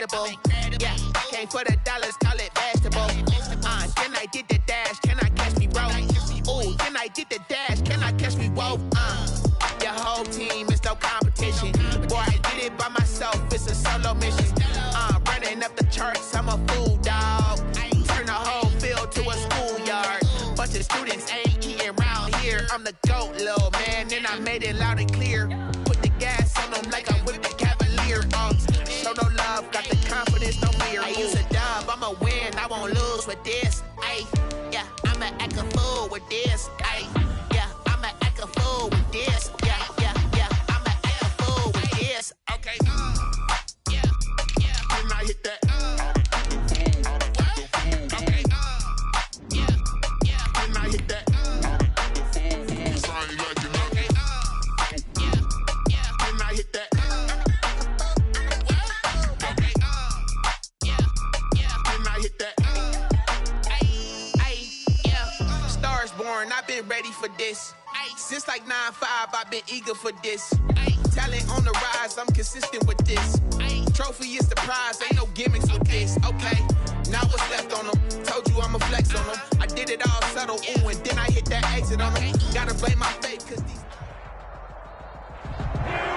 incredible. Yeah, came for the dollars, call it basketball. Can I get the dash? Can I catch me, bro? Ooh, can I get the dash? Can I catch me, whoa? Your whole team is no competition. Boy, I did it by myself, it's a solo mission. Running up the charts, I'm a fool, dog. Turn the whole field to a schoolyard. Bunch of students ain't eating round here. I'm the GOAT, little man, and I made it loud and clear. Put the gas on them like I'm with the Cavalier. Show no love, got the confidence, no fear. I use a dub, I'ma win, I won't lose with this. Ay, yeah, I'ma act a fool with this. Ay, yeah, I'ma act a fool with this. Yeah, yeah, yeah, I'ma act a fool with this. Okay, yeah, yeah, when I hit that. Okay, yeah, yeah, when I hit that. I've been ready for this. Since like 9-5, I've been eager for this. Talent on the rise, I'm consistent with this. Trophy is the prize, ain't no gimmicks with this. Okay, now what's left on them? Told you I'ma flex on them. I did it all subtle, ooh, and then I hit that exit on them. Gotta blame my fate, cause these...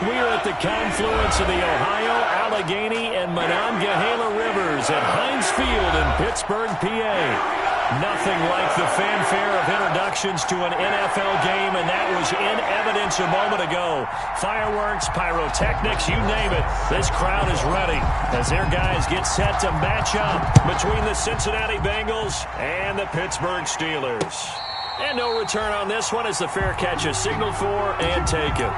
We are at the confluence of the Ohio, Allegheny, and Monongahela Rivers at Heinz Field in Pittsburgh, PA. Nothing like the fanfare of introductions to an NFL game, and that was in evidence a moment ago. Fireworks, pyrotechnics, you name it. This crowd is ready as their guys get set to match up between the Cincinnati Bengals and the Pittsburgh Steelers. And no return on this one as the fair catch is signaled for and taken.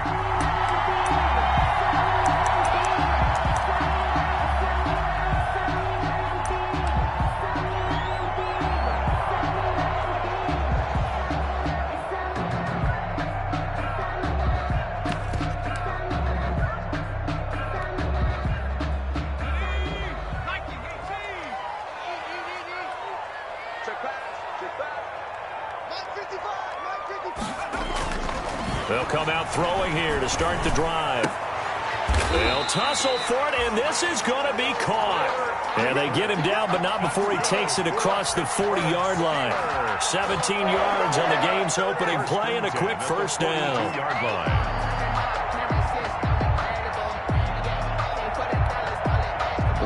They'll come out throwing here to start the drive. They'll tussle for it, and this is going to be caught. And they get him down, but not before he takes it across the 40-yard line. 17 yards on the game's opening play and a quick first down.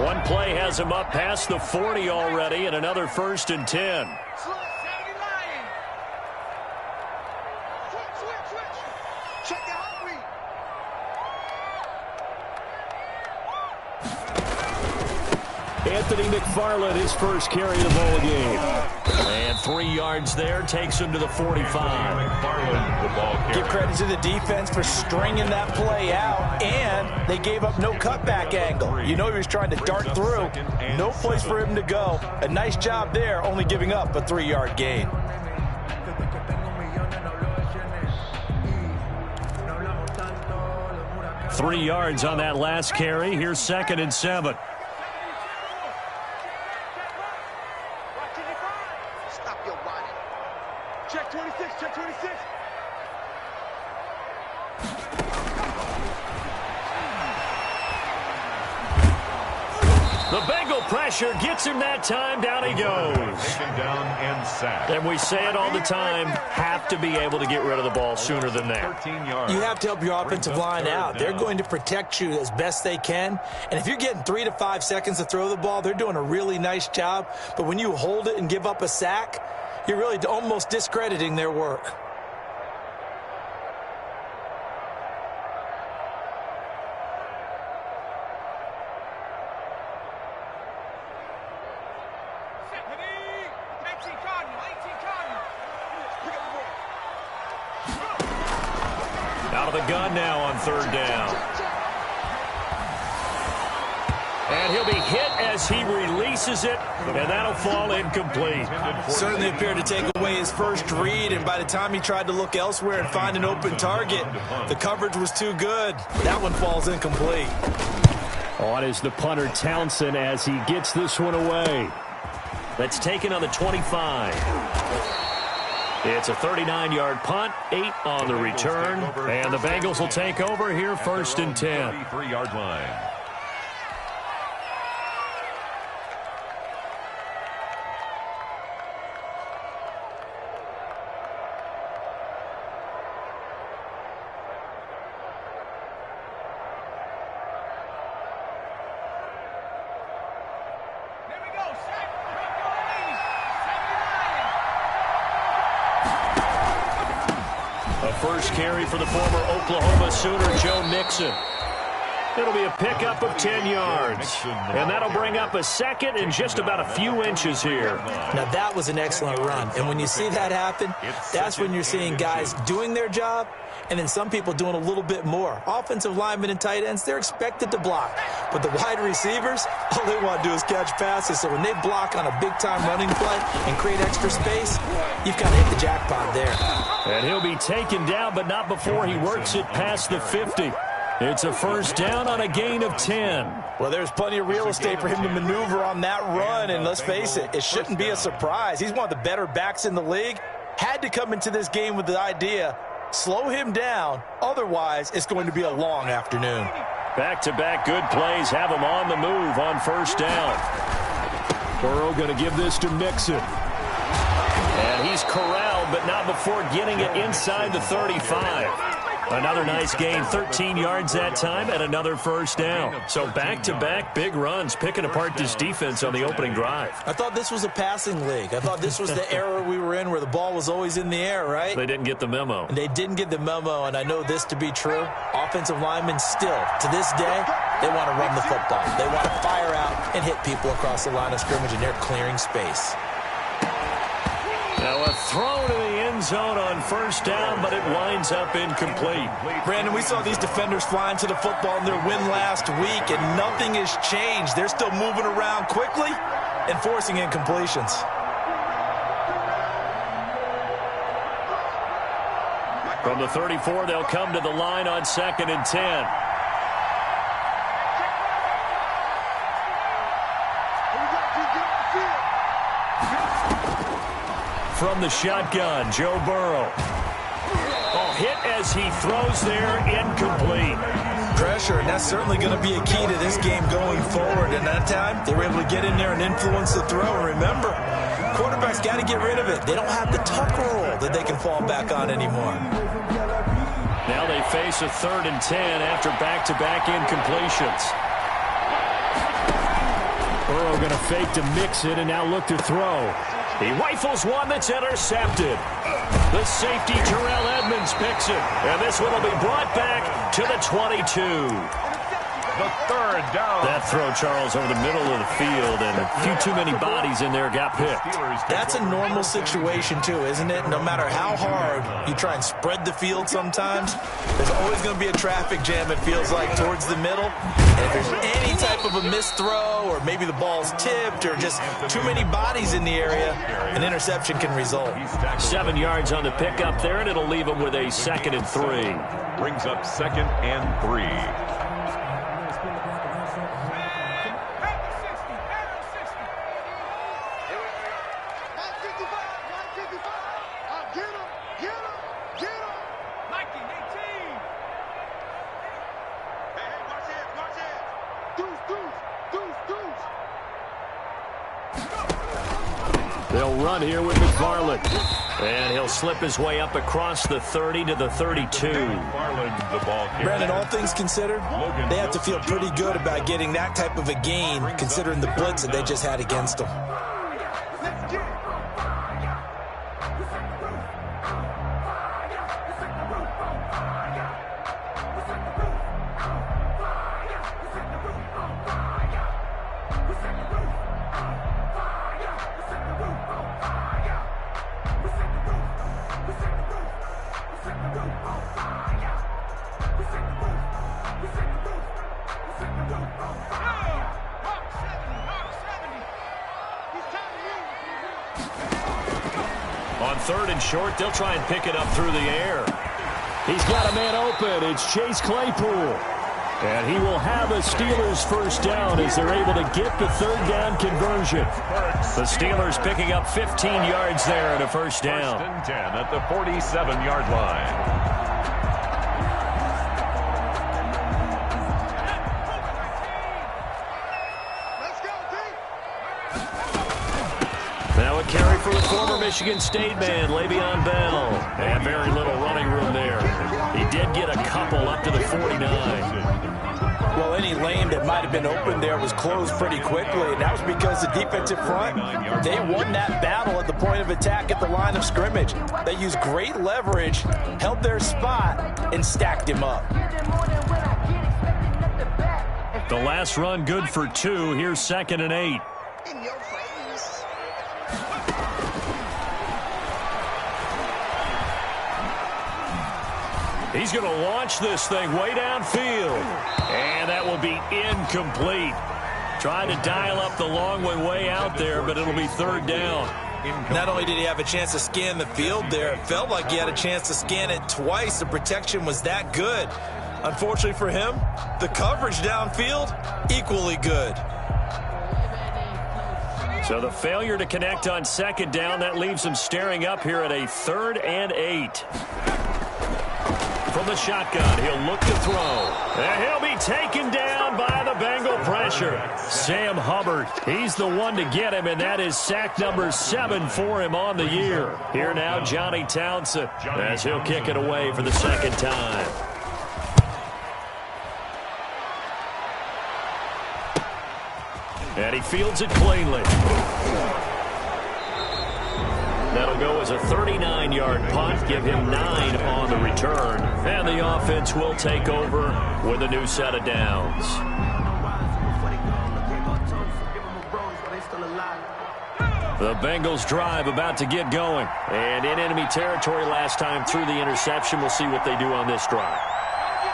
One play has him up past the 40 already, and another 1st and 10. Anthony McFarland, his first carry of the ball game. And 3 yards there, takes him to the 45. Give credit to the defense for stringing that play out, and they gave up no cutback angle. You know he was trying to dart through. No place for him to go. A nice job there, only giving up a 3-yard gain. Three yards on that last carry. Here's 2nd and 7. Check 26, check 26. The Bengal pressure gets him that time. Down he goes. Taken down and sacked. And we say it all the time, have to be able to get rid of the ball sooner than that. 13 yards. You have to help your offensive line out. They're going to protect you as best they can. And if you're getting 3 to 5 seconds to throw the ball, they're doing a really nice job. But when you hold it and give up a sack, you're really almost discrediting their work. Out of the gun now on 3rd down. And he'll be hit as he releases it, and that'll fall incomplete. Certainly appeared to take away his first read, and by the time he tried to look elsewhere and find an open target, the coverage was too good. That one falls incomplete. On is the punter Townsend as he gets this one away. That's taken on the 25. It's a 39-yard punt, 8 on the return, and the Bengals will take over here 1st and 10. 33-yard line. first carry for the former Oklahoma Sooner, Joe Mixon. It'll be a pickup of 10 yards. And that'll bring up a second and just about a few inches here. Now, that was an excellent run. And when you see that happen, that's when you're seeing guys doing their job and then some people doing a little bit more. Offensive linemen and tight ends, they're expected to block. But the wide receivers, all they want to do is catch passes. So when they block on a big-time running play and create extra space, you've got to hit the jackpot there. And he'll be taken down, but not before he works it past the 50. It's a first down on a gain of 10. Well, there's plenty of real estate for him to maneuver on that run, and let's face it, it shouldn't be a surprise. He's one of the better backs in the league. Had to come into this game with the idea, slow him down, otherwise it's going to be a long afternoon. Back-to-back good plays have him on the move on first down. Burrow going to give this to Mixon. And he's corralled, but not before getting it inside the 35. Another nice gain, 13 yards that time, and another first down. So back-to-back big runs, picking apart this defense on the opening drive. I thought this was a passing league. I thought this was the era we were in where the ball was always in the air, right? They didn't get the memo. And they didn't get the memo, and I know this to be true. Offensive linemen still, to this day, they want to run the football. They want to fire out and hit people across the line of scrimmage, and they're clearing space. Now a throw to the end zone on first down, but it winds up incomplete. Brandon, we saw these defenders flying to the football in their win last week, and nothing has changed. They're still moving around quickly and forcing incompletions. From the 34, they'll come to the line on 2nd and 10. From the shotgun, Joe Burrow. Oh, hit as he throws there, incomplete. Pressure, and that's certainly going to be a key to this game going forward. And that time, they were able to get in there and influence the throw. And remember, quarterbacks got to get rid of it. They don't have the tuck roll that they can fall back on anymore. Now they face a 3rd and 10 after back-to-back incompletions. Burrow going to fake to mix it and now look to throw. He rifles one that's intercepted. The safety, Terrell Edmonds, picks it. And this one will be brought back to the 22. The 3rd down. That throw, Charles, over the middle of the field, and a few too many bodies in there got picked. That's a normal situation, too, isn't it? No matter how hard you try and spread the field sometimes, there's always going to be a traffic jam, it feels like, towards the middle. And if there's any type of a missed throw, or maybe the ball's tipped, or just too many bodies in the area, an interception can result. 7 yards on the pickup there, and it'll leave him with a 2nd and 3. Brings up 2nd and 3. They'll run here with McFarland. And he'll slip his way up across the 30 to the 32. Brandon, all things considered, they have to feel pretty good about getting that type of a gain, considering the blitz that they just had against them. On 3rd and short, they'll try and pick it up through the air. He's got a man open. It's Chase Claypool. And he will have a Steelers first down as they're able to get the 3rd down conversion. The Steelers picking up 15 yards there and a first down. 1st and 10 at the 47-yard line. Now a carry for the former Michigan State man, Le'Veon Bell. And very little running room there. He did get a couple up to the 49. Well, any lane that might have been open there was closed pretty quickly, and that was because the defensive front, they won that battle at the point of attack at the line of scrimmage. They used great leverage, held their spot, and stacked him up. The last run good for 2. Here's 2nd and 8. He's going to launch this thing way downfield. And that will be incomplete. Tried to dial up the long way out there, but it'll be 3rd down. Not only did he have a chance to scan the field there, it felt like he had a chance to scan it twice. The protection was that good. Unfortunately for him, the coverage downfield, equally good. So the failure to connect on 2nd down, that leaves him staring up here at a 3rd and 8. From the shotgun, he'll look to throw. And he'll be taken down by the Bengal pressure. Sam Hubbard, he's the one to get him, and that is sack number 7 for him on the year. Here now, Johnny Townsend, as he'll kick it away for the 2nd time. And he fields it cleanly. That'll go as a 39-yard punt, give him 9 on the return. And the offense will take over with a new set of downs. The Bengals drive about to get going. And in enemy territory last time through the interception. We'll see what they do on this drive.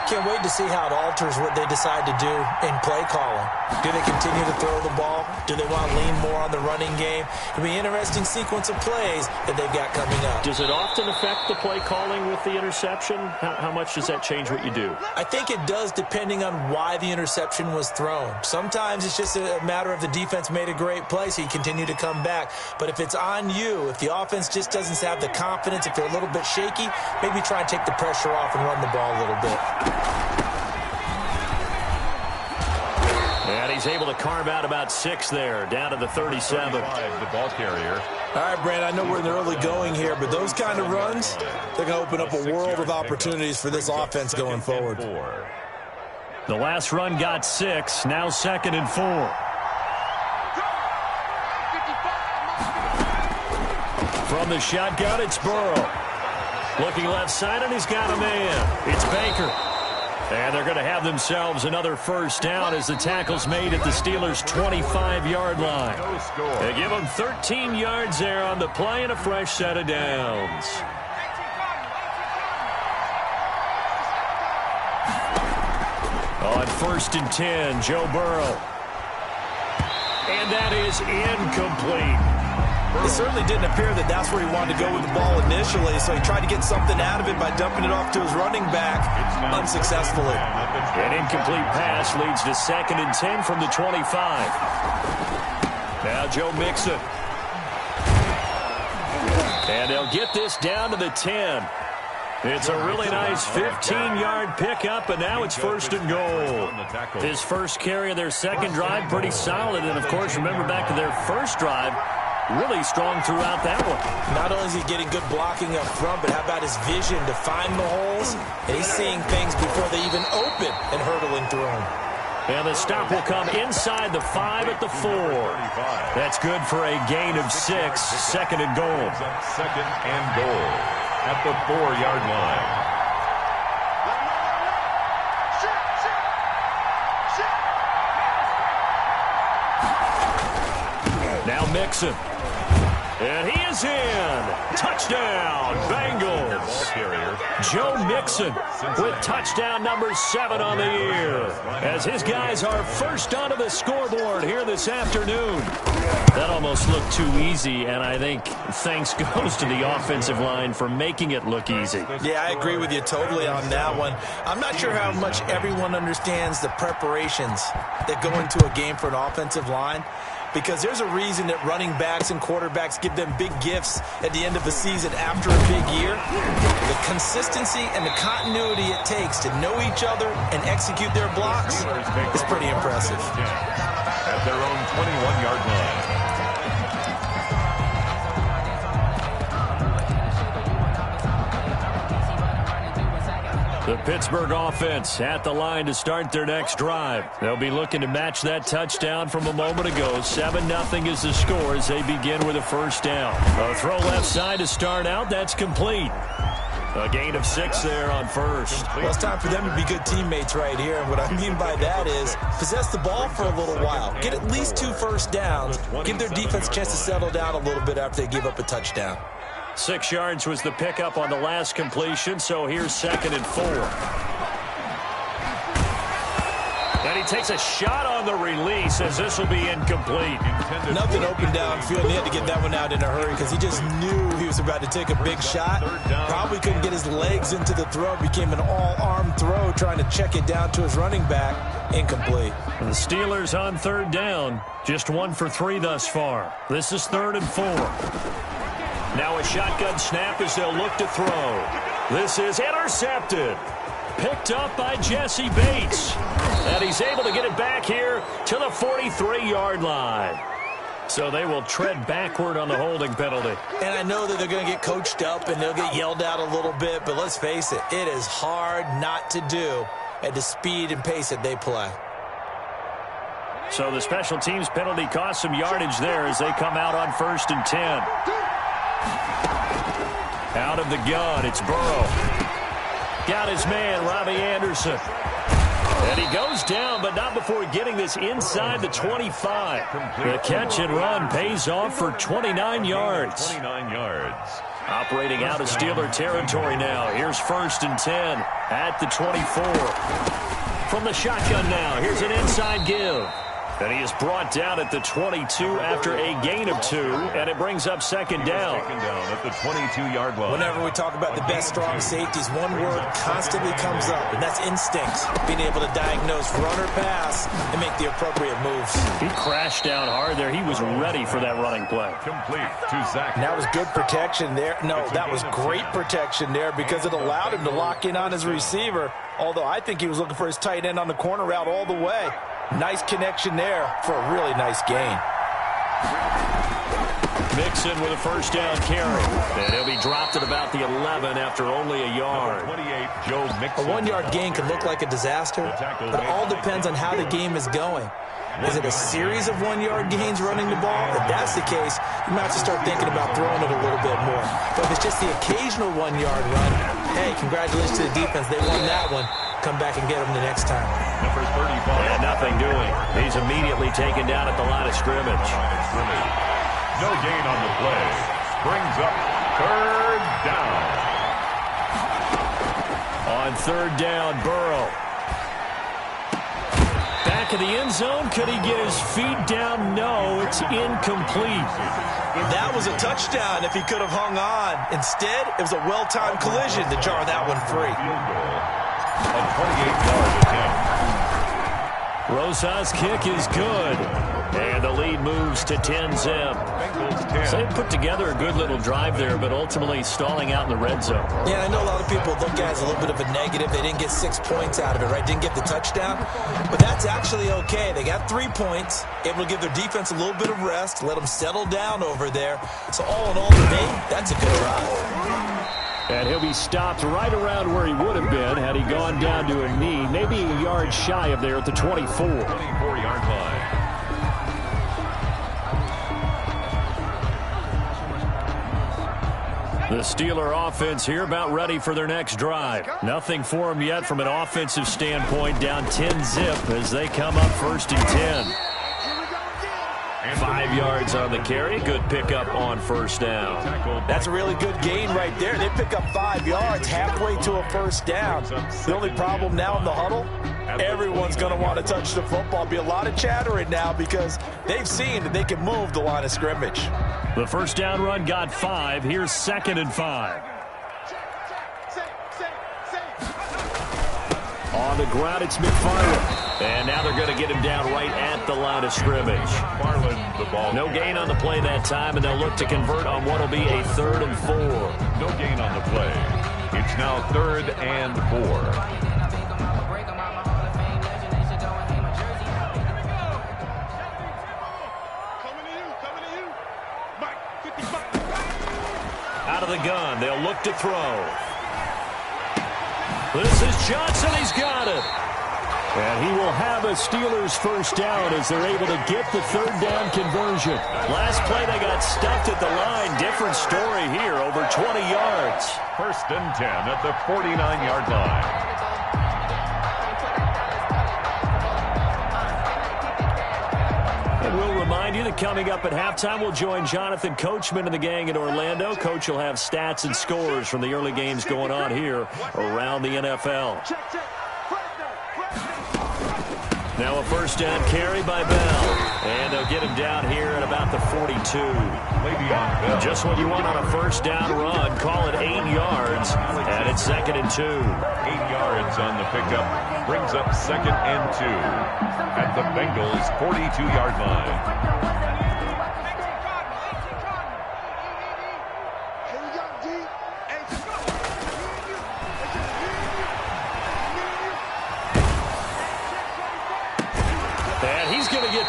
Can't wait to see how it alters what they decide to do in play calling. Do they continue to throw the ball? Do they want to lean more on the running game? It'll be an interesting sequence of plays that they've got coming up. Does it often affect the play calling with the interception? How much does that change what you do? I think it does, depending on why the interception was thrown. Sometimes it's just a matter of the defense made a great play, so you continue to come back. But if it's on you, if the offense just doesn't have the confidence, if they're a little bit shaky, maybe try and take the pressure off and run the ball a little bit. And he's able to carve out about 6 there, down to the 37. The ball carrier. All right, Brand, I know we're in the early going here, but those kind of runs, they're going to open up a world of opportunities for this offense going forward. The last run got 6, now 2nd and 4. From the shotgun, it's Burrow. Looking left side, and he's got a man. It's Baker. And they're going to have themselves another 1st down as the tackle's made at the Steelers' 25-yard line. They give them 13 yards there on the play and a fresh set of downs. On 1st and 10, Joe Burrow. And that is incomplete. It certainly didn't appear that that's where he wanted to go with the ball initially, so he tried to get something out of it by dumping it off to his running back unsuccessfully. An incomplete pass leads to 2nd and 10 from the 25. Now Joe Mixon. And they'll get this down to the 10. It's a really nice 15-yard pickup, and now it's 1st and goal. His first carry of their 2nd drive, pretty solid. And, of course, remember back to their 1st drive, really strong throughout that one. Not only is he getting good blocking up front, but how about his vision to find the holes? And he's seeing things before they even open and hurtling through them. And the stop will come inside the 5 at the 4. That's good for a gain of 6, 2nd and goal. 2nd and goal at the 4-yard line. Now Mixon. And he is in. Touchdown, Bengals. Joe Mixon with touchdown number 7 on the year, as his guys are first onto the scoreboard here this afternoon. That almost looked too easy, and I think thanks goes to the offensive line for making it look easy. Yeah, I agree with you totally on that one. I'm not sure how much everyone understands the preparations that go into a game for an offensive line, because there's a reason that running backs and quarterbacks give them big gifts at the end of the season after a big year. The consistency and the continuity it takes to know each other and execute their blocks is pretty impressive. At their own 21-yard line. The Pittsburgh offense at the line to start their next drive. They'll be looking to match that touchdown from a moment ago. 7-0 is the score as they begin with a first down. A throw left side to start out. That's complete. A gain of 6 there on first. Well, it's time for them to be good teammates right here. And what I mean by that is possess the ball for a little while. Get at least 2 first downs. Give their defense a chance to settle down a little bit after they give up a touchdown. 6 yards was the pickup on the last completion, so here's 2nd and 4. And he takes a shot on the release as this will be incomplete. Nothing open downfield. He had to get that one out in a hurry because he just knew he was about to take a big shot. Probably couldn't get his legs into the throw. Became an all-arm throw trying to check it down to his running back. Incomplete. The Steelers on 3rd down. Just 1 for 3 thus far. This is 3rd and 4. Now a shotgun snap as they'll look to throw. This is intercepted. Picked up by Jesse Bates. And he's able to get it back here to the 43-yard line. So they will tread backward on the holding penalty. And I know that they're going to get coached up and they'll get yelled at a little bit, but let's face it, it is hard not to do at the speed and pace that they play. So the special teams penalty cost some yardage there as they come out on 1st and 10. Out of the gun, it's Burrow. Got his man, Robbie Anderson. And he goes down, but not before getting this inside the 25. The catch and run pays off for 29 yards. 29 yards. Operating out of Steeler territory now. Here's 1st and 10 at the 24. From the shotgun now, here's an inside give. And he is brought down at the 22 after a gain of 2, and it brings up 2nd down. Second down at the 22-yard line. Whenever we talk about the best strong safeties, one word constantly comes up, and that's instinct. Being able to diagnose run or pass and make the appropriate moves. He crashed down hard there. He was ready for that running play. Complete to Zach. And that was good protection there. No, that was great protection there because it allowed him to lock in on his receiver, although I think he was looking for his tight end on the corner route all the way. Nice connection there for a really nice gain. Mixon with a first down carry. And he'll be dropped at about the 11 after only a yard. 28, Joe Mixon. A 1-yard gain can look like a disaster, but it all depends on how the game is going. Is it a series of 1-yard gains running the ball? If that's the case, you might have to start thinking about throwing it a little bit more. But if it's just the occasional 1-yard run, hey, congratulations to the defense. They won that one. Come back and get them the next time. Number 35. And nothing doing. He's immediately taken down at the line of scrimmage. No gain on the play. Brings up 3rd down. On 3rd down, Burrow. Back of the end zone. Could he get his feet down? No, it's incomplete. That was a touchdown if he could have hung on. Instead, it was a well-timed collision to jar that one free. A 28-yard attempt. Rosa's kick is good. And the lead moves to 10-zip. So they put together a good little drive there, but ultimately stalling out in the red zone. Yeah, I know a lot of people look at it as a little bit of a negative. They didn't get 6 points out of it, right? Didn't get the touchdown. But that's actually okay. They got 3 points, able to give their defense a little bit of rest, let them settle down over there. So all in all, to me, that's a good drive. And he'll be stopped right around where he would have been had he gone down to a knee, maybe a yard shy of there at the 24. 24-yard line. The Steeler offense here about ready for their next drive. Nothing for them yet from an offensive standpoint, down 10-zip as they come up 1st and 10. 5 yards on the carry. Good pickup on 1st down. That's a really good gain right there. They pick up 5 yards halfway to a 1st down. The only problem now in the huddle, everyone's going to want to touch the football. Be a lot of chattering now because they've seen that they can move the line of scrimmage. The 1st down run got 5. Here's 2nd and 5. On the ground, it's McFarland. And now they're going to get him down right at the line of scrimmage. McFarland, the ball. No gain on the play that time, and they'll look to convert on what will be a 3rd and 4. No gain on the play. It's now 3rd and 4. Out of the gun, they'll look to throw. This is Johnson. He's got it. And he will have a Steelers first down as they're able to get the third down conversion. Last play, they got stuffed at the line. Different story here, over 20 yards. 1st and 10 at the 49-yard line. And we'll remind you that coming up at halftime, we'll join Jonathan Coachman and the gang in Orlando. Coach will have stats and scores from the early games going on here around the NFL. Now a first down carry by Bell. And they'll get him down here at about the 42. Just what you want on a first down run. Call it 8 yards. And it's 2nd and 2. 8 yards on the pickup. Brings up 2nd and 2. At the Bengals' 42-yard line.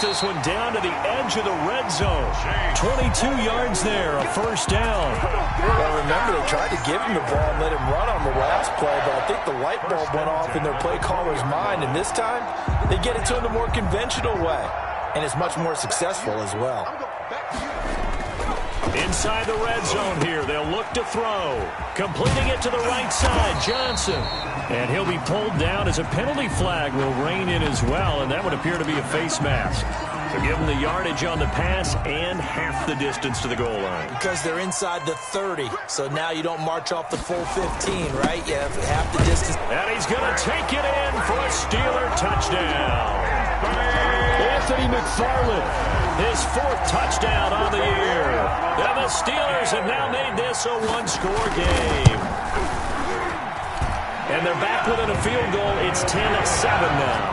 This one down to the edge of the red zone. 22 yards there, a first down. Well, remember, they tried to give him the ball and let him run on the last play, but I think the light bulb went off in their play caller's mind, and this time they get it to him the more conventional way, and it's much more successful as well. Inside the red zone here, they'll look to throw. Completing it to the right side, Johnson. And he'll be pulled down as a penalty flag will rein in as well, and that would appear to be a face mask. So give them the yardage on the pass and half the distance to the goal line. Because they're inside the 30, so now you don't march off the full 15, right? You have half the distance. And he's going to take it in for a Steeler touchdown. Anthony McFarland, his 4th touchdown on the year. And the Steelers have now made this a one-score game. And they're back within a field goal. It's 10-7 now.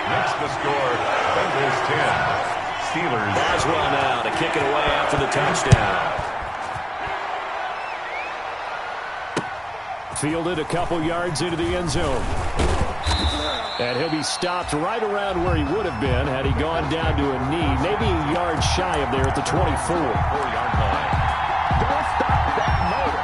Next the score, Bengals 10. Steelers. Boswell now to kick it away after the touchdown. Fielded a couple yards into the end zone. And he'll be stopped right around where he would have been had he gone down to a knee, maybe a yard shy of there at the 24. 4-yard line. Don't stop that motor.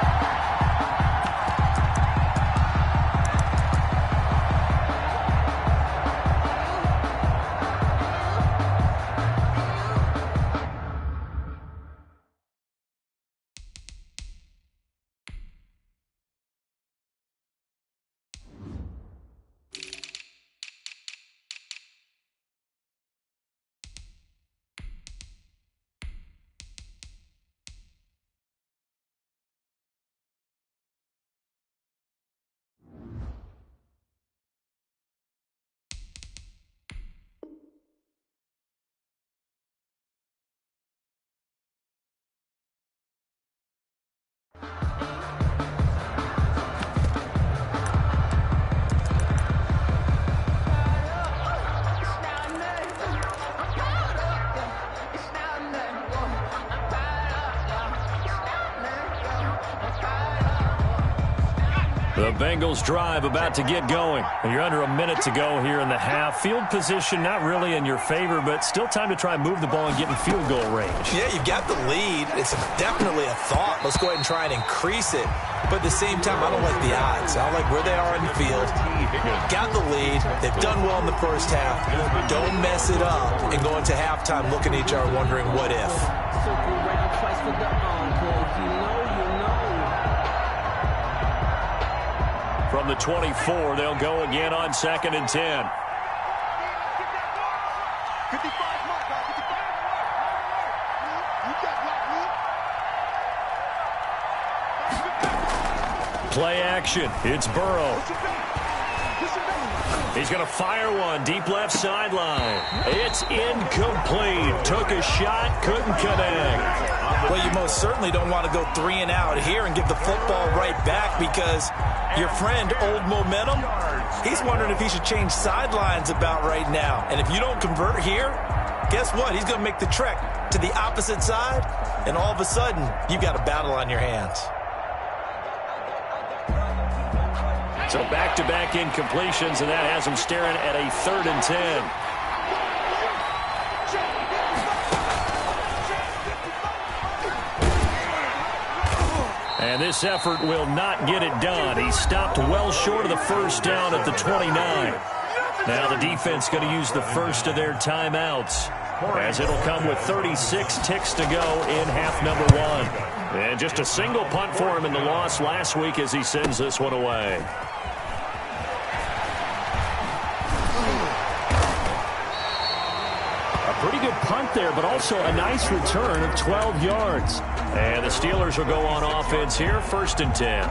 The Bengals drive about to get going. You're under a minute to go here in the half. Field position not really in your favor, but still time to try and move the ball and get in field goal range. Yeah, you've got the lead. It's definitely a thought. Let's go ahead and try and increase it. But at the same time, I don't like the odds. I don't like where they are in the field. Got the lead. They've done well in the first half. Don't mess it up and go into halftime looking at each other wondering what if. From the 24, they'll go again on 2nd and 10. 55. Play action. It's Burrow. He's going to fire one deep left sideline. It's incomplete. Took a shot, couldn't connect. Well, you most certainly don't want to go 3 and out here and give the football right back because your friend, Old Momentum, he's wondering if he should change sidelines about right now. And if you don't convert here, guess what? He's going to make the trek to the opposite side, and all of a sudden, you've got a battle on your hands. So back-to-back incompletions, and that has him staring at a 3rd and 10. And this effort will not get it done. He stopped well short of the first down at the 29. Now the defense going to use the first of their timeouts, as it'll come with 36 ticks to go in half number 1. And just a single punt for him in the loss last week as he sends this one away. Pretty good punt there, but also a nice return of 12 yards. And the Steelers will go on offense here, 1st and 10.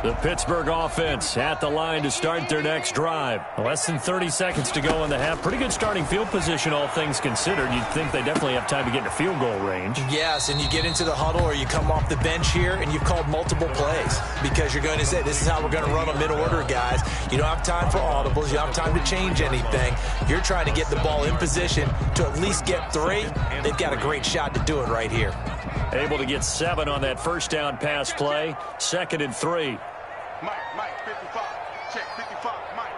The Pittsburgh offense at the line to start their next drive. Less than 30 seconds to go in the half. Pretty good starting field position, all things considered. You'd think they definitely have time to get into field goal range. Yes, and you get into the huddle or you come off the bench here and you've called multiple plays because you're going to say, this is how we're going to run them in order, guys. You don't have time for audibles. You don't have time to change anything. You're trying to get the ball in position to at least get 3. They've got a great shot to do it right here. Able to get 7 on that first down pass play. 2nd and 3. Mike, 55. Check, 55. Mike.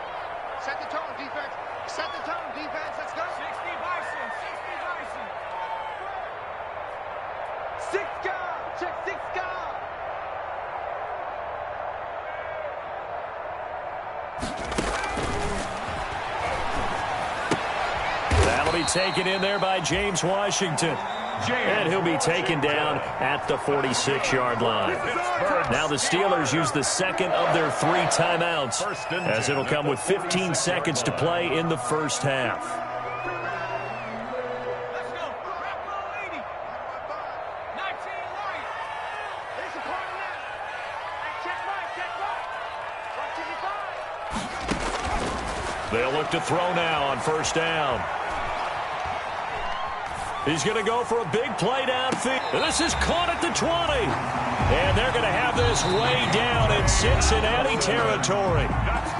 Set the tone, defense. Set the tone, defense. Let's go. 60 Bison. 60 Bison. 6 guard. Check, 6 guard. That'll be taken in there by James Washington. And he'll be taken down at the 46-yard line. Now the Steelers use the second of their 3 timeouts, as it'll come with 15 seconds to play in the first half. Let's go. 80. 19 right. There's a corner left. Check right. Check right. 55. They'll look to throw now on first down. He's going to go for a big play downfield. This is caught at the 20. And they're going to have this way down in Cincinnati territory.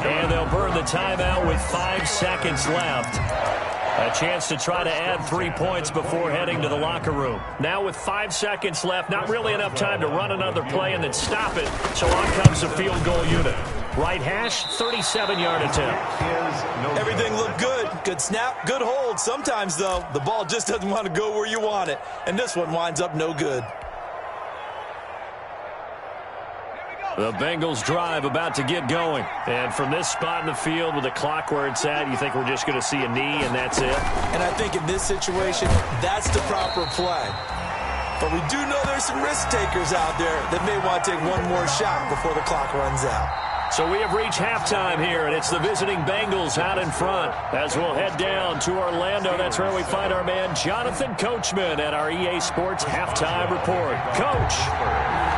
And they'll burn the timeout with 5 seconds left. A chance to try to add 3 points before heading to the locker room. Now with 5 seconds left, not really enough time to run another play and then stop it. So on comes the field goal unit. Right hash, 37-yard attempt. Everything looked good. Good snap, good hold. Sometimes, though, the ball just doesn't want to go where you want it. And this one winds up no good. The Bengals drive about to get going. And from this spot in the field with the clock where it's at, you think we're just going to see a knee and that's it? And I think in this situation, that's the proper play. But we do know there's some risk takers out there that may want to take one more shot before the clock runs out. So we have reached halftime here, and it's the visiting Bengals out in front. As we'll head down to Orlando, that's where we find our man Jonathan Coachman at our EA Sports Halftime Report. Coach,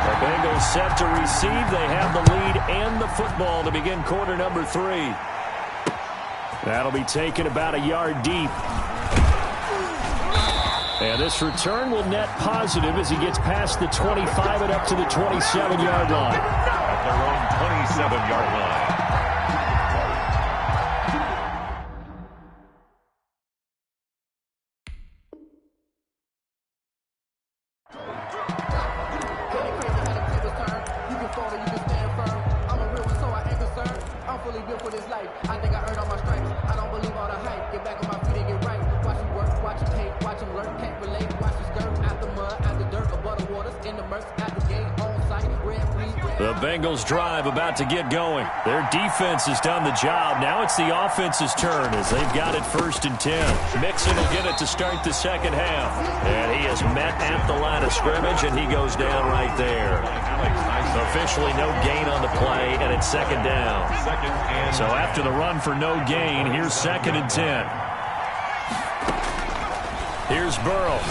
the Bengals set to receive. They have the lead and the football to begin quarter number 3. That'll be taken about a yard deep. And this return will net positive as he gets past the 25 and up to the 27-yard line. At their own 27-yard line. The Bengals drive about to get going. Their defense has done the job. Now it's the offense's turn as they've got it 1st and 10. Mixon will get it to start the second half. And he is met at the line of scrimmage, and he goes down right there. Officially no gain on the play, and it's 2nd down. So after the run for no gain, here's 2nd and 10. Here's Burrow.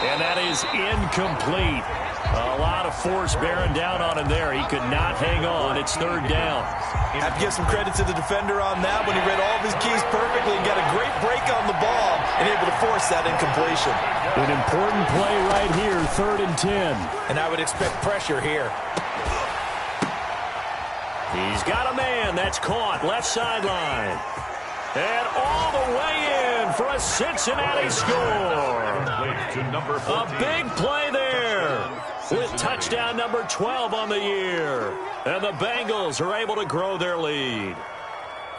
And that is incomplete. A lot of force bearing down on him there. He could not hang on. It's 3rd down. I have to give some credit to the defender on that when he read all of his keys perfectly and got a great break on the ball and able to force that incompletion. An important play right here, 3rd and 10. And I would expect pressure here. He's got a man. That's caught. Left sideline. And all the way in for a Cincinnati score. A big play there with touchdown number 12 on the year. And the Bengals are able to grow their lead.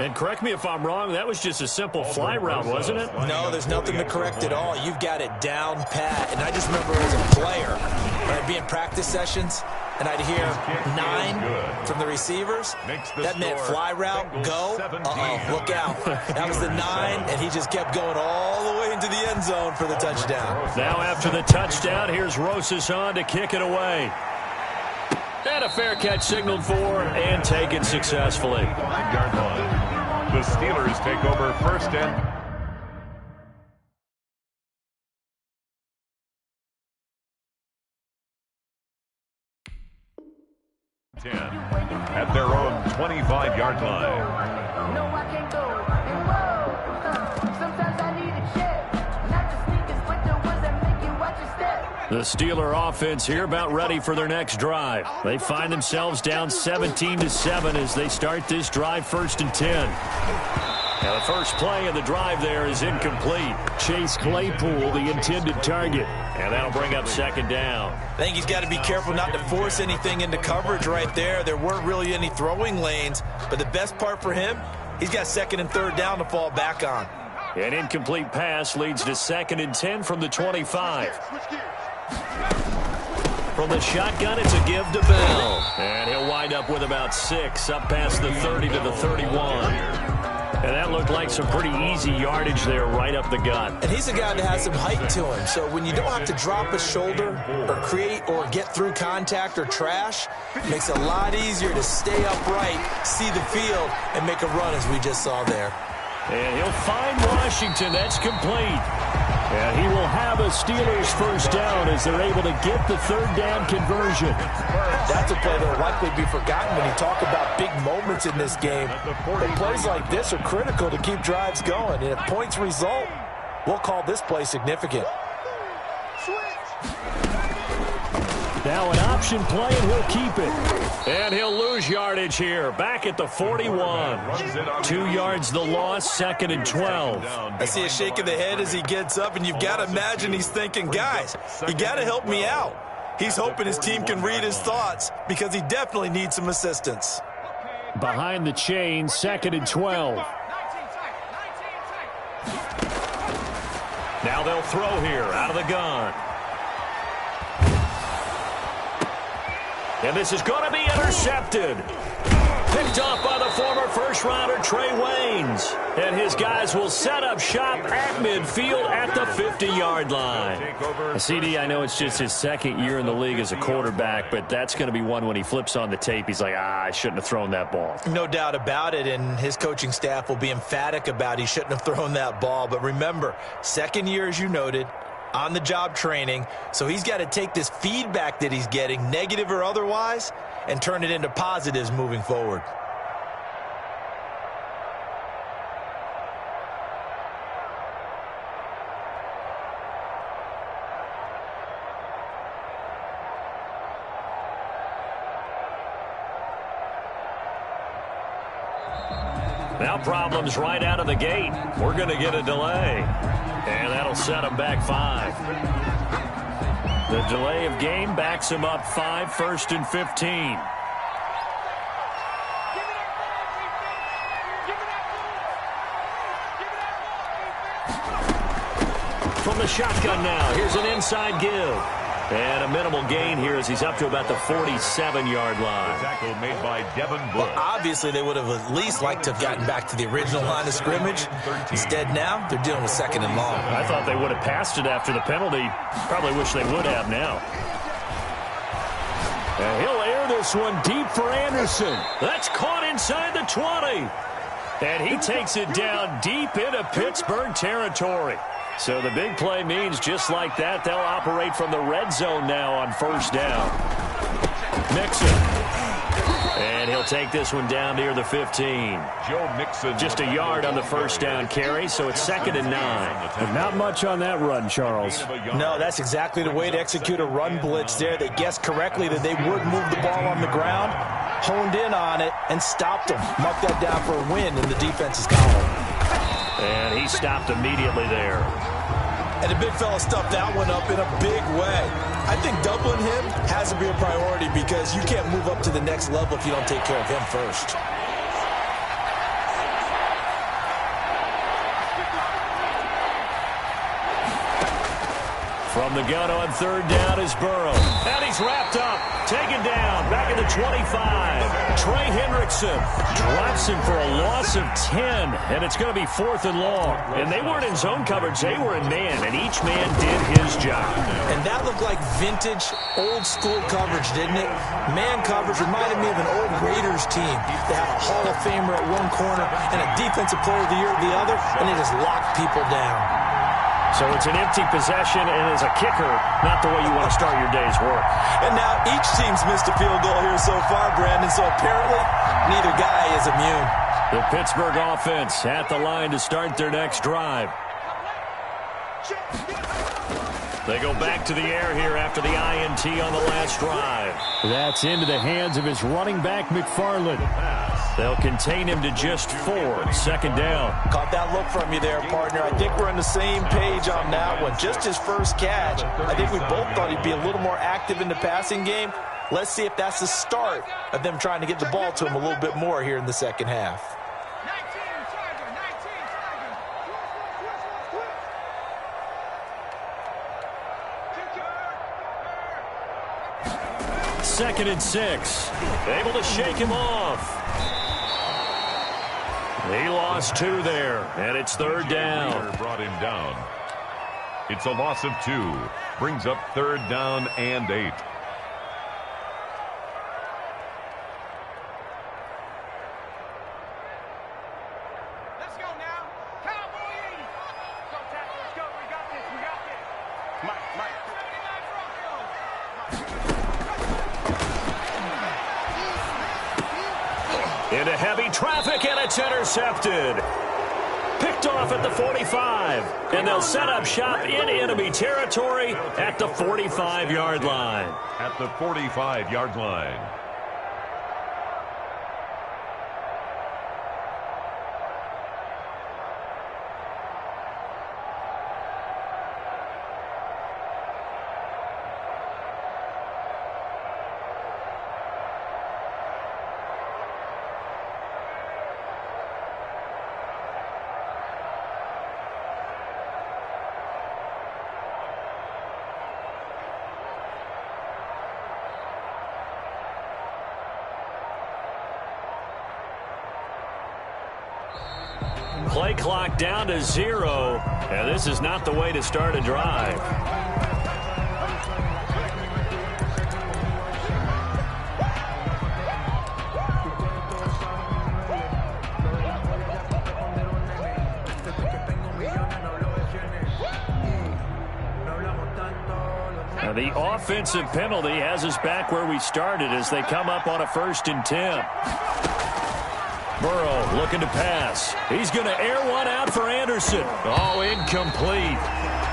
And correct me if I'm wrong, that was just a simple fly route, wasn't it? No, there's nothing to correct at all. You've got it down pat. And I just remember as a player, when I'd be in practice sessions, and I'd hear 9 from the receivers. That meant fly route, go. Look out. That was the 9, and he just kept going all the way into the end zone for the touchdown. Now after the touchdown, here's Rosas on to kick it away. And a fair catch signaled for and taken successfully. 9-yard line. The Steelers take over first and 10 at their own 25-yard line. No, I can't go. Sometimes I need a check. Not the sneakers, but the ones that make you watch your step. The Steeler offense here about ready for their next drive. They find themselves down 17-7 as they start this drive 1st and 10. Now the first play of the drive there is incomplete. Chase Claypool, the intended target. And that'll bring up 2nd down. I think he's got to be careful not to force anything into coverage right there. There weren't really any throwing lanes. But the best part for him, he's got 2nd and 3rd down to fall back on. An incomplete pass leads to 2nd and 10 from the 25. From the shotgun, it's a give to Bell. And he'll wind up with about 6 up past the 30 to the 31. And that looked like some pretty easy yardage there right up the gut. And he's a guy that has some height to him. So when you don't have to drop a shoulder or create or get through contact or trash, it makes it a lot easier to stay upright, see the field, and make a run as we just saw there. And he'll find Washington. That's complete. And he will have a Steelers first down as they're able to get the 3rd down conversion. That's a play that will likely be forgotten when you talk about big moments in this game. But plays like this are critical to keep drives going. And if points result, we'll call this play significant. Now an option play, and he'll keep it. And he'll lose yardage here, back at the 41. 2 yards the loss, 2nd and 12. I see a shake of the head as he gets up, and you've got to imagine he's thinking, guys, you got to help me out. He's hoping his team can read his thoughts because he definitely needs some assistance. Behind the chain, 2nd and 12. Now they'll throw here out of the gun. And this is going to be intercepted. Picked off by the former first-rounder Trey Waynes. And his guys will set up shop at midfield at the 50-yard line. CD, I know it's just his 2nd year in the league as a quarterback, but that's going to be one when he flips on the tape. He's like, I shouldn't have thrown that ball. No doubt about it, and his coaching staff will be emphatic about he shouldn't have thrown that ball. But remember, 2nd year, as you noted, on-the-job training, so he's got to take this feedback that he's getting, negative or otherwise, and turn it into positives moving forward. Now problems right out of the gate. We're going to get a delay. And that'll set him back 5. The delay of game backs him up 5, 1st and 15. From the shotgun now, here's an inside give. And a minimal gain here as he's up to about the 47-yard line. The tackle made by Devin Bush. Well, obviously, they would have at least liked to have gotten back to the original line of scrimmage. Instead, now, they're dealing with 2nd and long. I thought they would have passed it after the penalty. Probably wish they would have now. And he'll air this one deep for Anderson. That's caught inside the 20. And he takes it down deep into Pittsburgh territory. So the big play means just like that, they'll operate from the red zone now on 1st down. Mixon. And he'll take this one down near the 15. Joe Mixon. Just a yard on the 1st down carry, so it's 2nd and 9. And not much on that run, Charles. No, that's exactly the way to execute a run blitz there. They guessed correctly that they would move the ball on the ground, honed in on it, and stopped them. Marked that down for a win in the defense's column. And he stopped immediately there. And the big fella stuffed that one up in a big way. I think doubling him has to be a priority because you can't move up to the next level if you don't take care of him first. From the gun on third down is Burrow. And he's wrapped up. Taken down. Back at the 25. Trey Hendrickson drops him for a loss of 10. And it's going to be 4th and long. And they weren't in zone coverage. They were in man. And each man did his job. And that looked like vintage, old-school coverage, didn't it? Man coverage reminded me of an old Raiders team. They had a Hall of Famer at one corner and a Defensive Player of the Year at the other, and they just locked people down. So it's an empty possession, and as a kicker, not the way you want to start your day's work. And now each team's missed a field goal here so far, Brandon, so apparently neither guy is immune. The Pittsburgh offense at the line to start their next drive. They go back to the air here after the INT on the last drive. That's into the hands of his running back, McFarland. They'll contain him to just 4, 2nd down. Caught that look from you there, partner. I think we're on the same page on that one. Just his first catch. I think we both thought he'd be a little more active in the passing game. Let's see if that's the start of them trying to get the ball to him a little bit more here in the second half. 2nd and 6. Able to shake him off. He lost 2 there, and it's 3rd down. Brought him down. It's a loss of 2. Brings up 3rd down and 8. Let's go now. Cowboy 80. Go, Tackle. Let's go. We got this. We got this. Mike. Into heavy traffic, and it's intercepted. Picked off at the 45. And they'll set up shop in enemy territory at the 45-yard line. At the 45-yard line. Play clock down to 0. And this is not the way to start a drive. Now the offensive penalty has us back where we started as they come up on a 1st and 10. Burrow looking to pass. He's going to air one out for Anderson. Oh, incomplete.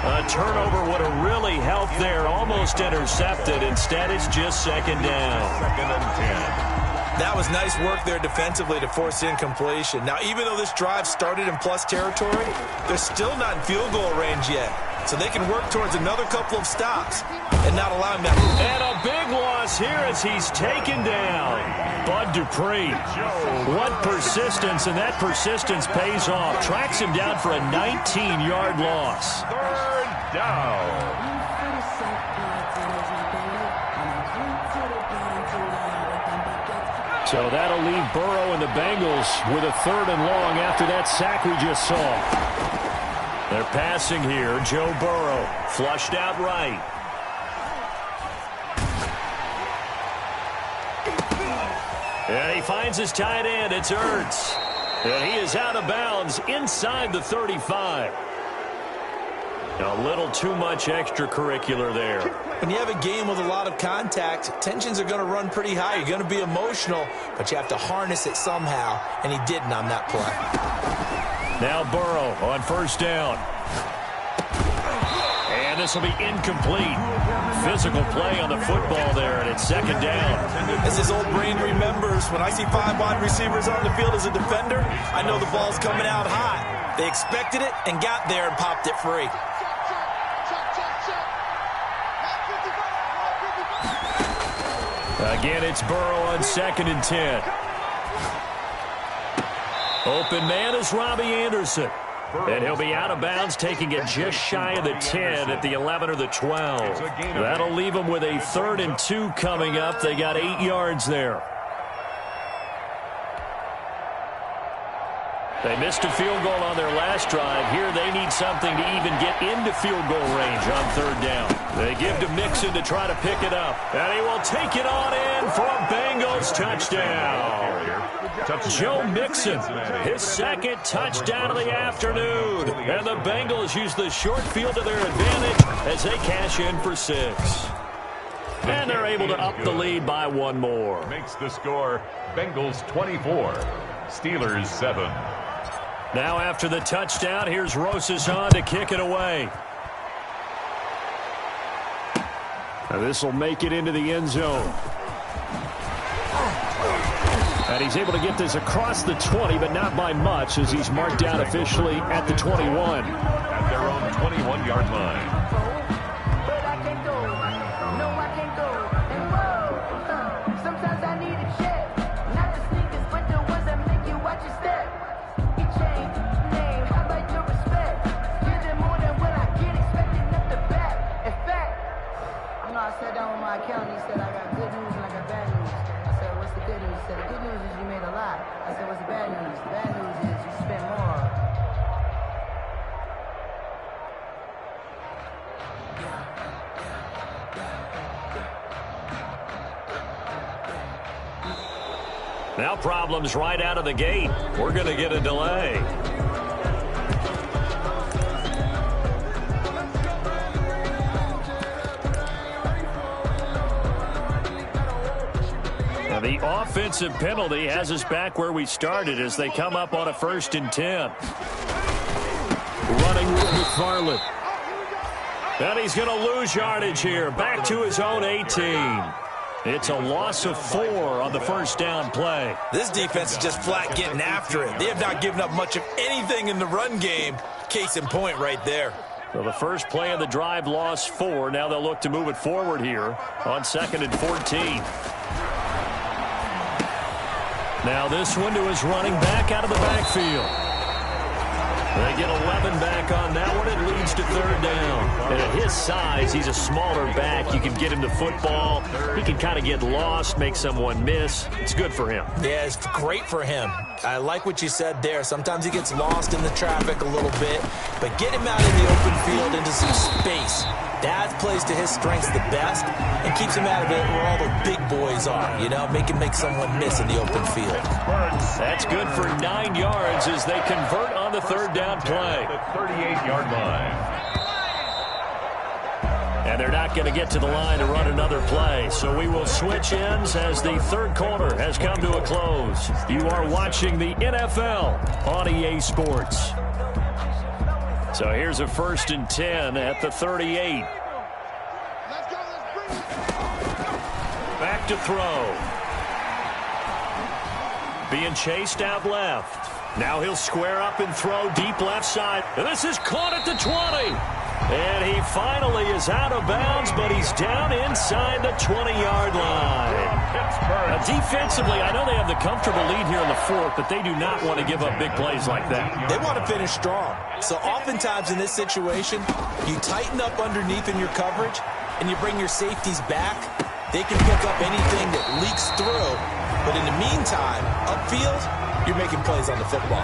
A turnover would have really helped there. Almost intercepted. Instead, it's just 2nd down. 2nd and 10. That was nice work there defensively to force incompletion. Now, even though this drive started in plus territory, they're still not in field goal range yet. So they can work towards another couple of stops and not allowing that. And a big loss here as he's taken down. Bud Dupree. What persistence, and that persistence pays off. Tracks him down for a 19-yard loss. 3rd down. So that'll leave Burrow and the Bengals with a 3rd and long after that sack we just saw. They're passing here. Joe Burrow flushed out right. And he finds his tight end. It's Ertz. And he is out of bounds inside the 35. A little too much extracurricular there. When you have a game with a lot of contact, tensions are going to run pretty high. You're going to be emotional, but you have to harness it somehow, and he didn't on that play. Now Burrow on 1st down. And this will be incomplete. Physical play on the football there, and it's 2nd down. As his old brain remembers, when I see 5 wide receivers on the field as a defender, I know the ball's coming out hot. They expected it and got there and popped it free. Again, it's Burrow on 2nd and 10. Open man is Robbie Anderson. And he'll be out of bounds, taking it just shy of the 10 at the 11 or the 12. That'll leave them with a 3rd and 2 coming up. They got 8 yards there. They missed a field goal on their last drive. Here they need something to even get into field goal range on 3rd down. They give to Mixon to try to pick it up. And he will take it on in for a Bengals touchdown. Joe Mixon, his 2nd touchdown of the afternoon. And the Bengals use the short field to their advantage as they cash in for 6. And they're able to up the lead by 1 more. Makes the score Bengals 24, Steelers 7. Now after the touchdown, here's Rosas to kick it away. Now this will make it into the end zone. And he's able to get this across the 20, but not by much, as he's marked down officially at the 21. At their own 21-yard line. But I can't go. No, I can't go. And whoa, sometimes I need a check. Not the sneakers, but the ones that make you watch your step. Your chain, name, how about your respect? Give them more than what I get, expecting up the back. In fact, I know I sat down with my accountant, he said I got good news and I got bad news. I said, what's the good news? He said, the good news is you made a lot. I said, what's the bad news? The bad news is you spent more. Now problems right out of the gate. We're going to get a delay. Now the offensive penalty has us back where we started as they come up on a 1st and 10. Running with McFarland. And he's going to lose yardage here. Back to his own 18. It's a loss of 4 on the 1st down play. This defense is just flat getting after it. They have not given up much of anything in the run game. Case in point right there. So the first play of the drive lost 4. Now they'll look to move it forward here on 2nd and 14. Now this one to his running back out of the backfield. They get 11 back on that one. It leads to 3rd down. And at his size, he's a smaller back. You can get him to football. He can kind of get lost, make someone miss. It's good for him. Yeah, it's great for him. I like what you said there. Sometimes he gets lost in the traffic a little bit, but get him out in the open field into some space. That plays to his strengths the best and keeps him out of it where all the big boys are, you know, make someone miss in the open field. That's good for 9 yards as they convert on the 3rd down play. The 38-yard line. And they're not going to get to the line to run another play. So we will switch ends as the 3rd quarter has come to a close. You are watching the NFL on EA Sports. So here's a 1st and 10 at the 38. Back to throw. Being chased out left. Now he'll square up and throw deep left side. And this is caught at the 20. And he finally is out of bounds, but he's down inside the 20-yard line. Now, defensively, I know they have the comfortable lead here in the 4th, but they do not want to give up big plays like that. They want to finish strong. So oftentimes in this situation, you tighten up underneath in your coverage, and you bring your safeties back. They can pick up anything that leaks through. But in the meantime, upfield, you're making plays on the football.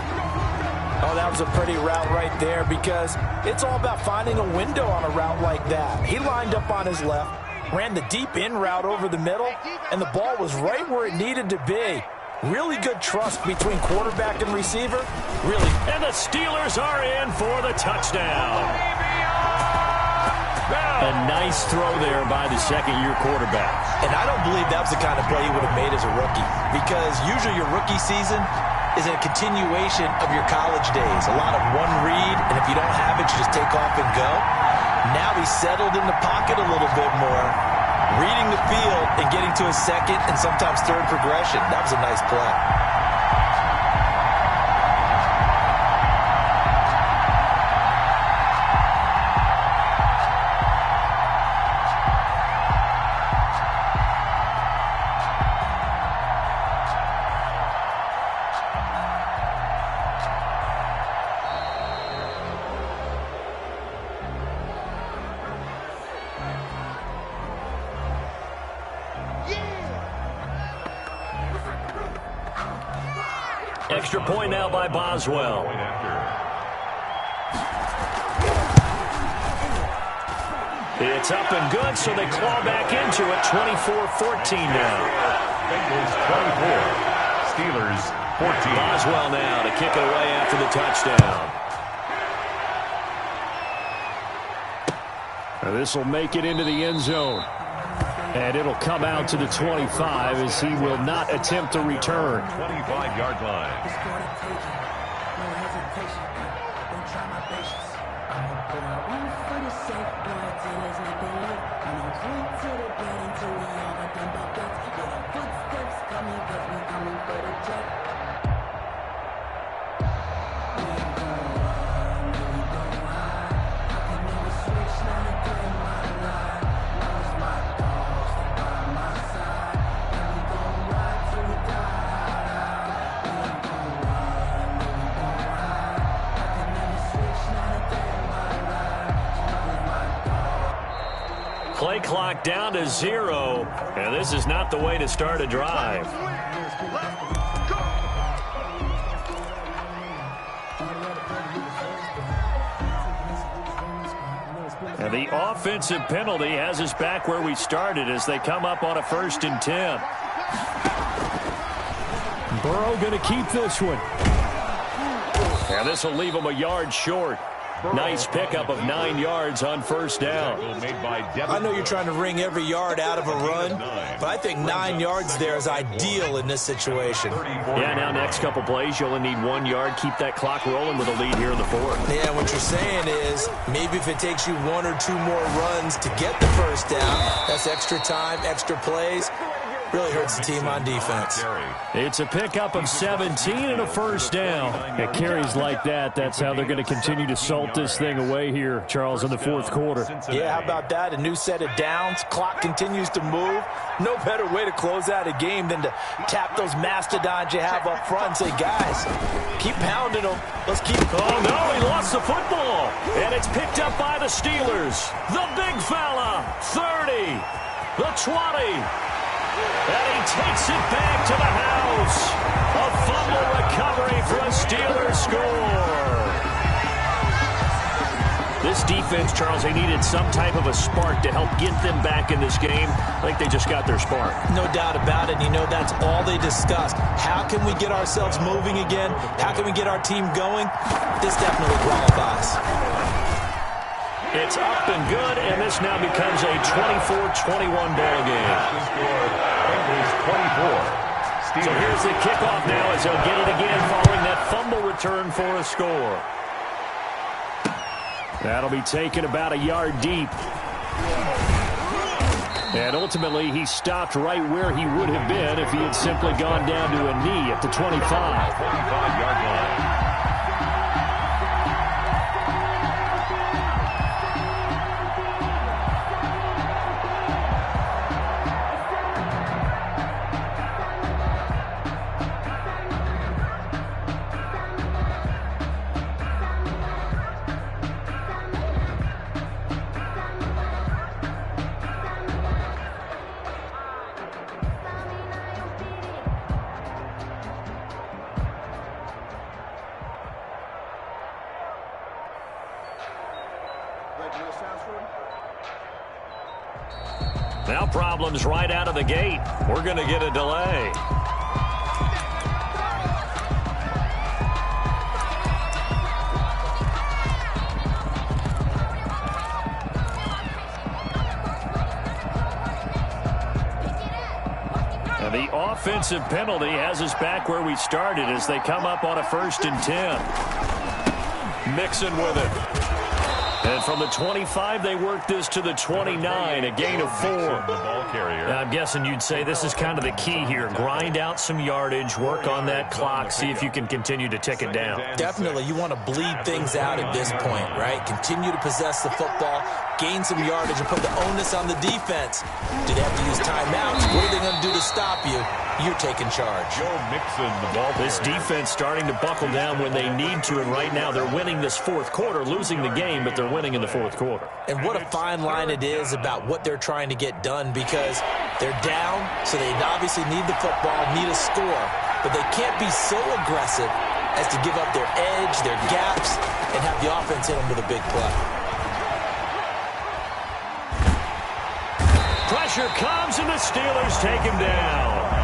Oh, that was a pretty route right there because it's all about finding a window on a route like that. He lined up on his left, ran the deep in route over the middle, and the ball was right where it needed to be. Really good trust between quarterback and receiver. Really. And the Steelers are in for the touchdown. A nice throw there by the 2nd-year quarterback. And I don't believe that was the kind of play he would have made as a rookie because usually your rookie season is a continuation of your college days. A lot of one read, and if you don't have it, you just take off and go. Now he's settled in the pocket a little bit more, reading the field and getting to his 2nd and sometimes 3rd progression. That was a nice play. Extra point now by Boswell. It's up and good, so they claw back into it. 24-14 now. Bengals 24, Steelers 14. Boswell now to kick it away after the touchdown. This will make it into the end zone. And it'll come out to the 25 as he will not attempt to return. 25-yard line. Play clock down to 0, and this is not the way to start a drive. And the offensive penalty has us back where we started as they come up on a 1st and 10. Burrow going to keep this one. And this will leave him a yard short. Nice pickup of 9 yards on 1st down. I know you're trying to wring every yard out of a run, but I think 9 yards there is ideal in this situation. Yeah, now next couple plays, you only need 1 yard. Keep that clock rolling with a lead here in the 4th. Yeah, what you're saying is maybe if it takes you 1 or 2 more runs to get the 1st down, that's extra time, extra plays. Really hurts the team on defense. It's a pickup of 17 and a 1st down. At carries like that, that's how they're going to continue to salt this thing away here, Charles, in the 4th quarter. Yeah, how about that? A new set of downs. Clock continues to move. No better way to close out a game than to tap those mastodons you have up front and say, guys, keep pounding them. Let's keep going. Oh, no, he lost the football. And it's picked up by the Steelers. The big fella, 30, the 20. And he takes it back to the house. A fumble recovery for a Steelers score. This defense, Charles, they needed some type of a spark to help get them back in this game. I think they just got their spark. No doubt about it. And you know, that's all they discussed. How can we get ourselves moving again? How can we get our team going? This definitely qualifies. It's up and good, and this now becomes a 24-21 ball game. So here's the kickoff now as they'll get it again following that fumble return for a score. That'll be taken about a yard deep. And ultimately, he stopped right where he would have been if he had simply gone down to a knee at the 25. 25-yard line. Now problems right out of the gate. We're going to get a delay. And the offensive penalty has us back where we started as they come up on a 1st and 10. Mixon with it. And from the 25, they work this to the 29, a gain of 4. Now, I'm guessing you'd say this is kind of the key here. Grind out some yardage, work on that clock, see if you can continue to tick it down. Definitely, you want to bleed things out at this point, right? Continue to possess the football, gain some yardage, and put the onus on the defense. Do they have to use timeouts? What are they going to do to stop you? you're taking charge. Joe Mixon, the ball. This defense starting to buckle down when they need to, and right now they're winning this fourth quarter, losing the game, but they're winning in the fourth quarter. And what a fine line it is about what they're trying to get done, because they're down, so they obviously need the football, need a score, but they can't be so aggressive as to give up their edge, their gaps, and have the offense hit them with a big play. Pressure comes, and the Steelers take him down.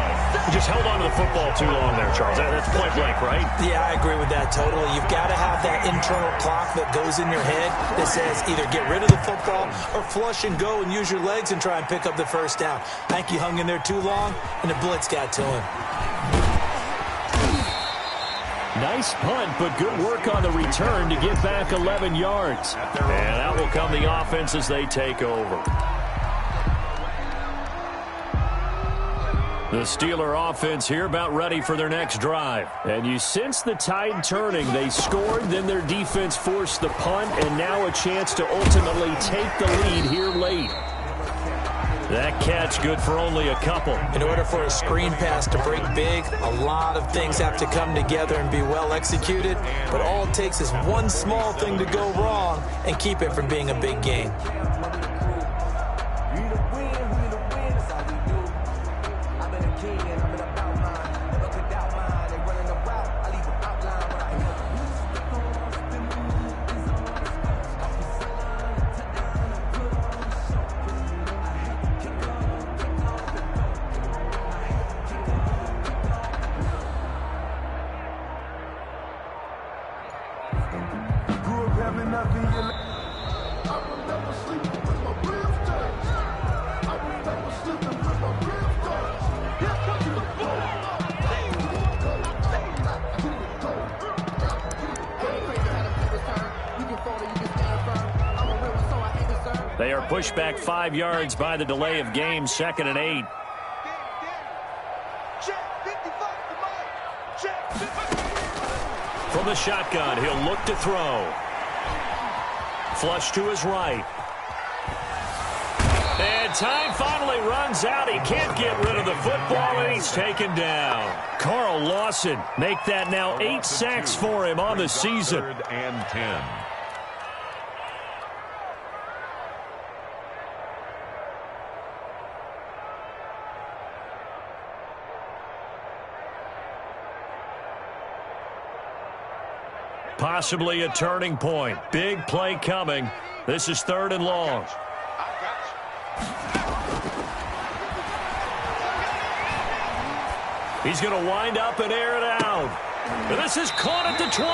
Just held on to the football too long there, Charles. That's point blank, right? Yeah, I agree with that totally. You've got to have that internal clock that goes in your head that says either get rid of the football or flush and go and use your legs and try and pick up the first down. I think he hung in there too long, and the blitz got to him. Nice punt, but good work on the return to get back 11 yards. And out will come the offense as they take over. The Steeler offense here about ready for their next drive. And you sense the tide turning. They scored, then their defense forced the punt, and now a chance to ultimately take the lead here late. That catch good for only a couple. In order for a screen pass to break big, a lot of things have to come together and be well executed. But all it takes is one small thing to go wrong and keep it from being a big game. They are pushed back 5 yards by the delay of game, 2nd and 8. From the shotgun, he'll look to throw. Flush to his right. And time finally runs out. He can't get rid of the football, and he's taken down. Carl Lawson make that now 8 sacks for him on the season. 3rd and 10. Possibly a turning point. Big play coming. This is 3rd and long. He's going to wind up and air it out. And this is caught at the 20.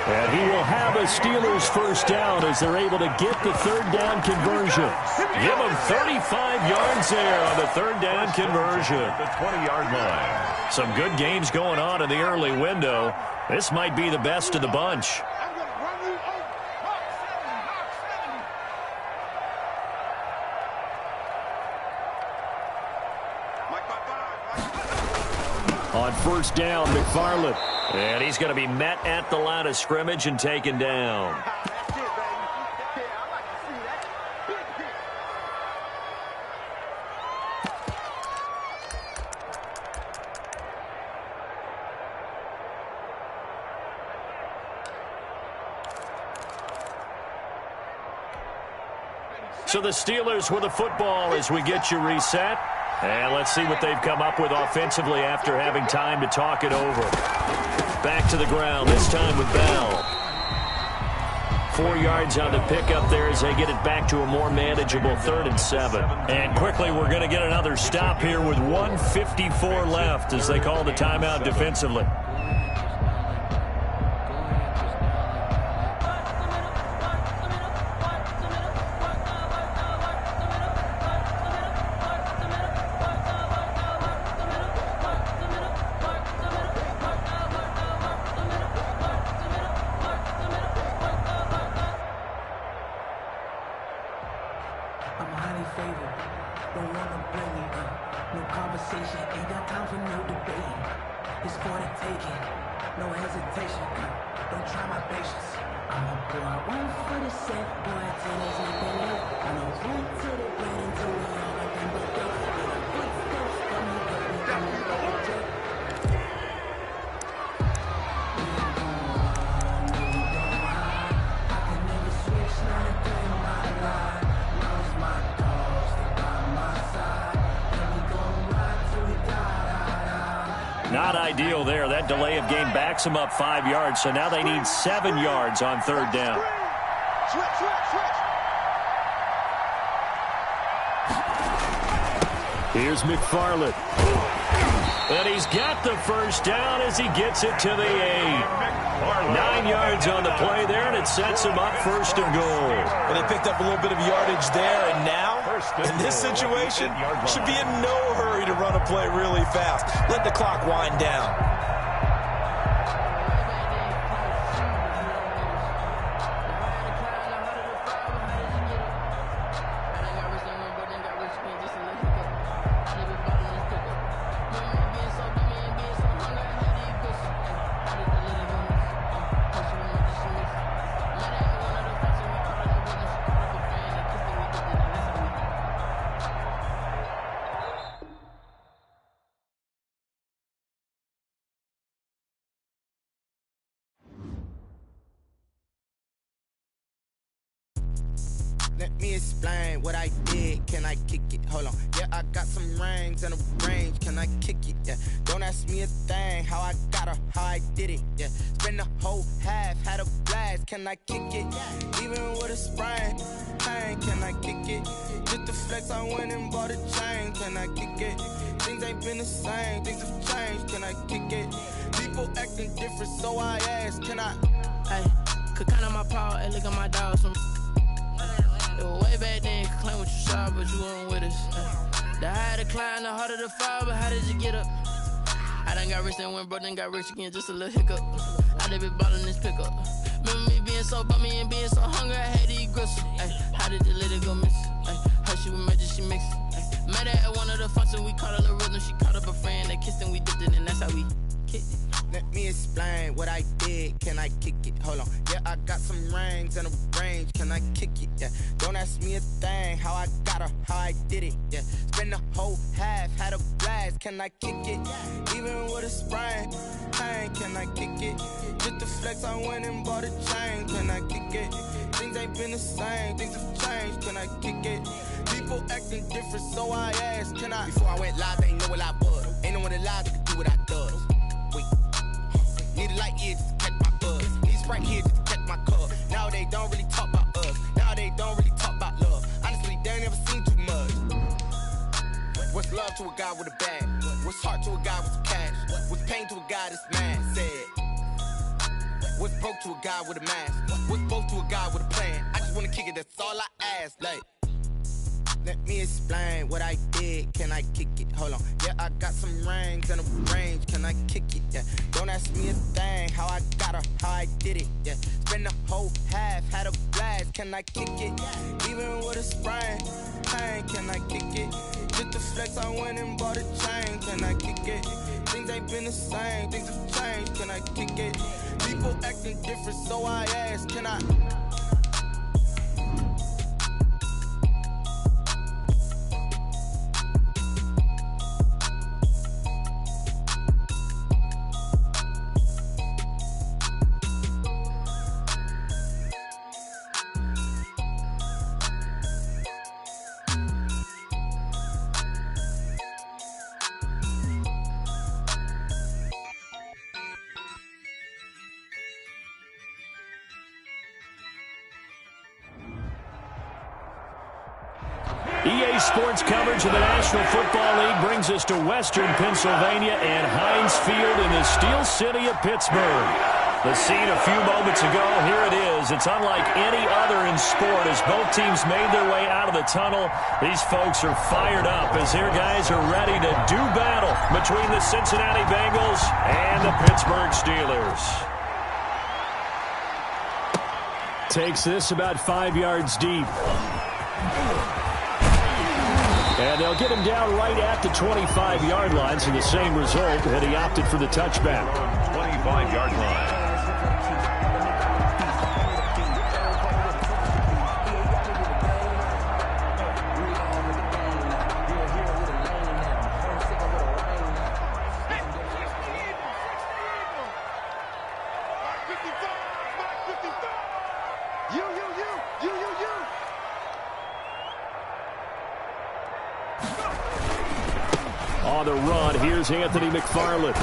And he will have a Steelers first down as they're able to get the 3rd down conversion. Give him 35 yards there on the 3rd down conversion. The 20-yard line. Some good games going on in the early window. This might be the best of the bunch. On first down, McFarland. And he's going to be met at the line of scrimmage and taken down. So the Steelers with the football as we get you reset. And let's see what they've come up with offensively after having time to talk it over. Back to the ground, this time with Bell. 4 yards on the pickup there as they get it back to a more manageable 3rd and 7. And quickly, we're going to get another stop here with 1:54 left as they call the timeout defensively. Not ideal there. That delay of game backs them up 5 yards, so now they need 7 yards on third down. Here's McFarland. And he's got the first down as he gets it to the 8. 9 yards on the play there, and it sets him up first and goal. And they picked up a little bit of yardage there, and now, in this situation, should be in no hurry to run a play really fast. Let the clock wind down. Let me explain what I did. Can I kick it? Hold on. Yeah, I got some rings and a range. Can I kick it? Yeah. Don't ask me a thing. How I got her, how I did it. Yeah. Spend the whole half, had a blast. Can I kick it? Even with a sprain. Pain, can I kick it? Just the flex, I went and bought a chain. Can I kick it? Things ain't been the same. Things have changed. Can I kick it? People acting different, so I ask. Can I? Hey, could count on my power and look at my dogs from. Way back then, you could claim what you saw, but you weren't with us. The higher the climb, the harder the fall, but how did you get up? I done got rich and went broke, then got rich again, just a little hiccup. I done been ballin' this pickup. Remember me being so bummy and being so hungry, I had to eat gristle. How did the lady go miss? Her she was magic, she mixed. Met her at one of the functions, we caught her the rhythm, she caught up a friend, they kissed and we dipped it, and that's how we kicked it. Let me explain what I did. Can I kick it? Hold on. Yeah, I got some rings and a range. Can I kick it? Yeah. Don't ask me a thing. How I got her, how I did it. Yeah. Spend the whole half, had a blast. Can I kick it? Even with a sprain. Pain, can I kick it? Just the flex, I went and bought a chain. Can I kick it? Things ain't been the same. Things have changed. Can I kick it? People acting different, so I asked. Can I? Before I went live, they ain't know what I was. Ain't no one alive that could do what I does. Wait. Need a light here just to catch my buzz. Need Sprite here just to catch my cup. Now they don't really talk about us. Now they don't really talk about love. Honestly, they ain't never seen too much. What's love to a guy with a bag? What's heart to a guy with some cash? What's pain to a guy that's mad? Said. What's broke to a guy with a mask? What's both to a guy with a plan? I just wanna kick it, that's all I ask. Like, let me explain what I did. Can I kick it? Hold on. Yeah, I got some rings and a range. Can I kick it? Yeah. Don't ask me a thing. How I got her, how I did it. Yeah. Spend the whole half, had a blast. Can I kick it? Even with a sprain. Pain, can I kick it? Just the flex, I went and bought a chain. Can I kick it? Things ain't been the same. Things have changed. Can I kick it? People acting different, so I ask. Can I? EA Sports coverage of the National Football League brings us to Western Pennsylvania and Heinz Field in the Steel City of Pittsburgh. The scene a few moments ago, here it is. It's unlike any other in sport as both teams made their way out of the tunnel. These folks are fired up as their guys are ready to do battle between the Cincinnati Bengals and the Pittsburgh Steelers. Takes this about 5 yards deep. And they'll get him down right at the 25-yard line, so the same result, and he opted for the touchback. 25-yard line. on the run. Here's Anthony McFarland.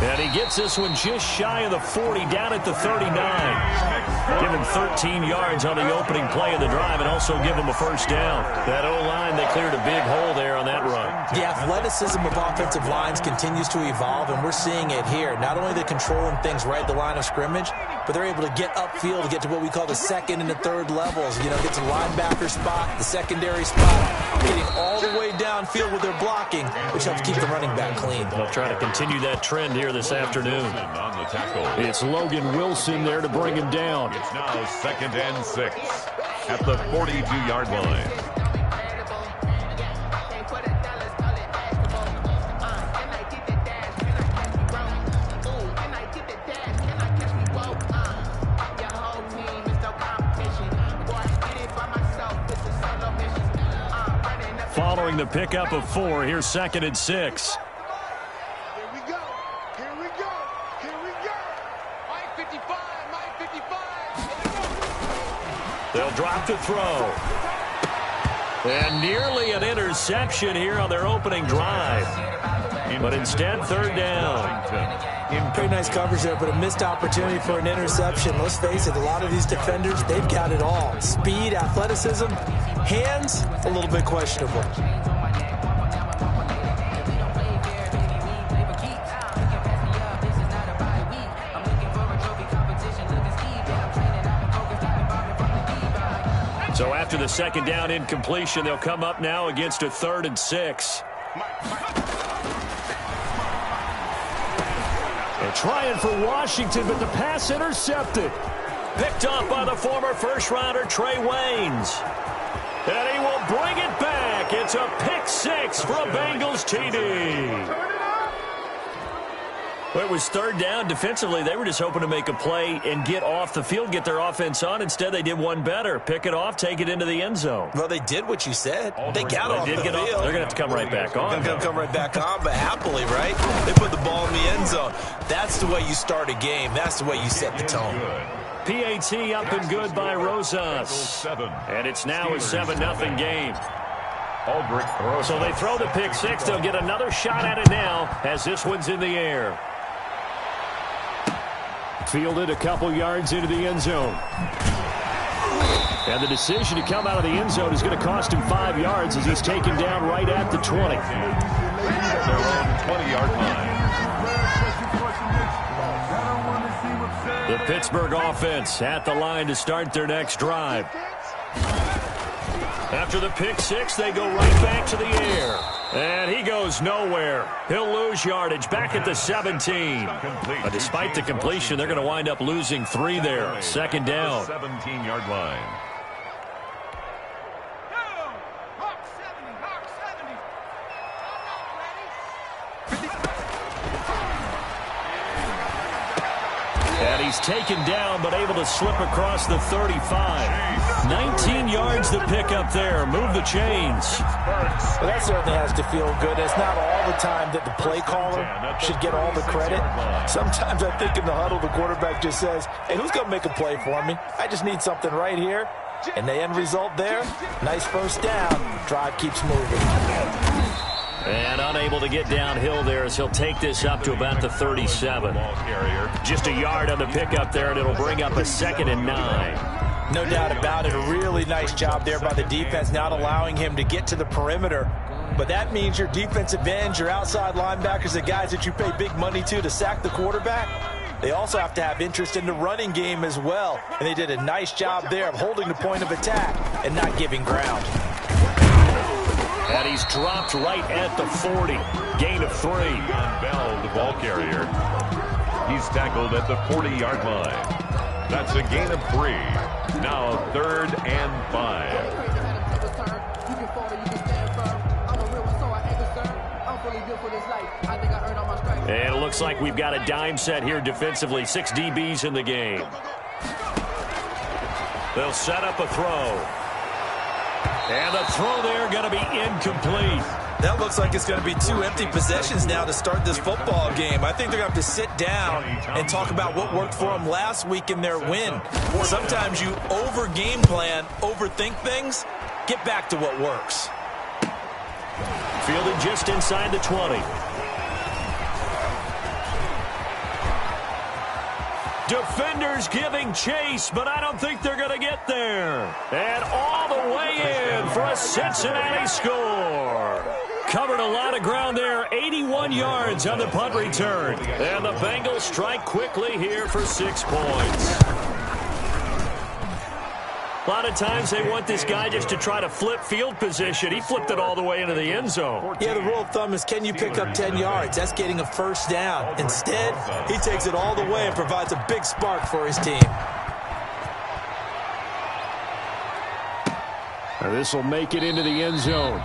And he gets this one just shy of the 40, down at the 39. Give him 13 yards on the opening play of the drive and also give him a first down. That O-line, they cleared a big hole there on that run. The athleticism of offensive lines continues to evolve, and we're seeing it here. Not only are they controlling things right at the line of scrimmage, but they're able to get upfield to get to what we call the second and the third levels. You know, get to the linebacker spot, the secondary spot, getting all the way downfield with their blocking, which helps keep the running back clean. They'll try to continue that trend here this afternoon. On the tackle. It's Logan Wilson there to bring him down. It's now 2nd and 6 at the 42-yard line. Following the pickup of 4, here's 2nd and 6. Here we go. Here we go. Here we go. Mike 55. Mike 55. They'll drop the throw. And nearly an interception here on their opening drive. But instead, 3rd down. Pretty nice coverage there, but a missed opportunity for an interception. Let's face it, a lot of these defenders, they've got it all. Speed, athleticism, hands, a little bit questionable. So after the 2nd down incompletion, they'll come up now against a 3rd and 6. They're trying for Washington, but the pass intercepted. Picked up by the former first-rounder Trey Waynes. And he will bring it back. It's a pick 6 for a Bengals TD. Well, it was 3rd down. Defensively, they were just hoping to make a play and get off the field, get their offense on. Instead, they did one better. Pick it off, take it into the end zone. Well, they did what you said. They got off the field. They're going to have to come right back on. They're going to come right back on, but happily, right? They put the ball in the end zone. That's the way you start a game. That's the way you set the tone. PAT up and good by Rosas. And it's now a 7-0 game. So they throw the pick 6. They'll get another shot at it now as this one's in the air. Fielded a couple yards into the end zone. And the decision to come out of the end zone is going to cost him 5 yards as he's taken down right at the 20. Their own 20-yard line. The Pittsburgh offense at the line to start their next drive. After the pick 6, they go right back to the air. And he goes nowhere. He'll lose yardage back at the 17. But despite the completion, they're going to wind up losing 3 there. 2nd down. 17-yard line. And he's taken down, but able to slip across the 35. 19 yards to pick up there. Move the chains. Well, that certainly has to feel good. It's not all the time that the play caller should get all the credit. Sometimes I think in the huddle, the quarterback just says, hey, who's going to make a play for me? I just need something right here. And the end result there, nice first down. Drive keeps moving. And unable to get downhill there as he'll take this up to about the 37. Just a yard on the pickup there, and it'll bring up a 2nd and 9. No doubt about it. A really nice job there by the defense, not allowing him to get to the perimeter. But that means your defensive ends, your outside linebackers, the guys that you pay big money to sack the quarterback, they also have to have interest in the running game as well. And they did a nice job there of holding the point of attack and not giving ground. And he's dropped right at the 40. Gain of 3. Bell, the ball carrier. He's tackled at the 40-yard line. That's a gain of 3. Now 3rd and 5. And it looks like we've got a dime set here defensively. 6 DBs in the game. They'll set up a throw. And the throw there going to be incomplete. That looks like it's going to be 2 empty possessions now to start this football game. I think they're going to have to sit down and talk about what worked for them last week in their win. Sometimes you over-game plan, overthink things, get back to what works. Fielded just inside the 20. Defenders giving chase, but I don't think they're going to get there. And all the way in for a Cincinnati score. Covered a lot of ground there, 81 yards on the punt return. And the Bengals strike quickly here for 6 points. A lot of times they want this guy just to try to flip field position. He flipped it all the way into the end zone. Yeah, the rule of thumb is, can you pick up 10 yards? That's getting a first down. Instead, he takes it all the way and provides a big spark for his team. This will make it into the end zone.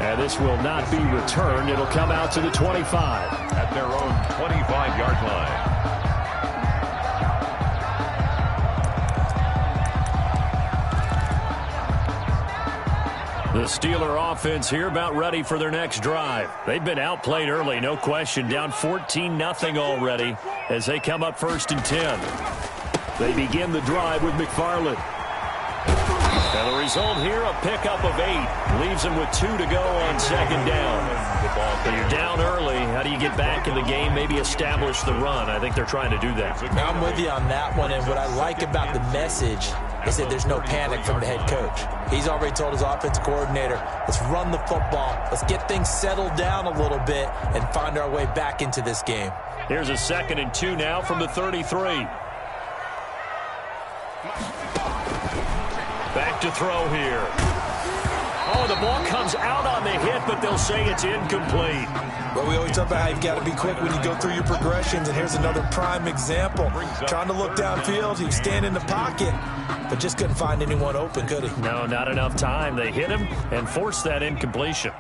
And this will not be returned. It'll come out to the 25. At their own 25-yard line. The Steeler offense here about ready for their next drive. They've been outplayed early, no question. Down 14-0 already as they come up 1st and 10. They begin the drive with McFarland. And the result here, a pickup of 8. Leaves them with 2 to go on 2nd down. But you're down early. How do you get back in the game? Maybe establish the run. I think they're trying to do that. I'm with you on that one. And what I like about the message is that there's no panic from the head coach. He's already told his offensive coordinator, let's run the football. Let's get things settled down a little bit and find our way back into this game. Here's a 2nd and 2 now from the 33. Back to throw here. Oh, the ball comes out on the hit, but they'll say it's incomplete. Well, we always talk about how you've got to be quick when you go through your progressions, and here's another prime example. Trying to look downfield, he was standing in the pocket, but just couldn't find anyone open, could he? No, not enough time. They hit him and forced that incompletion.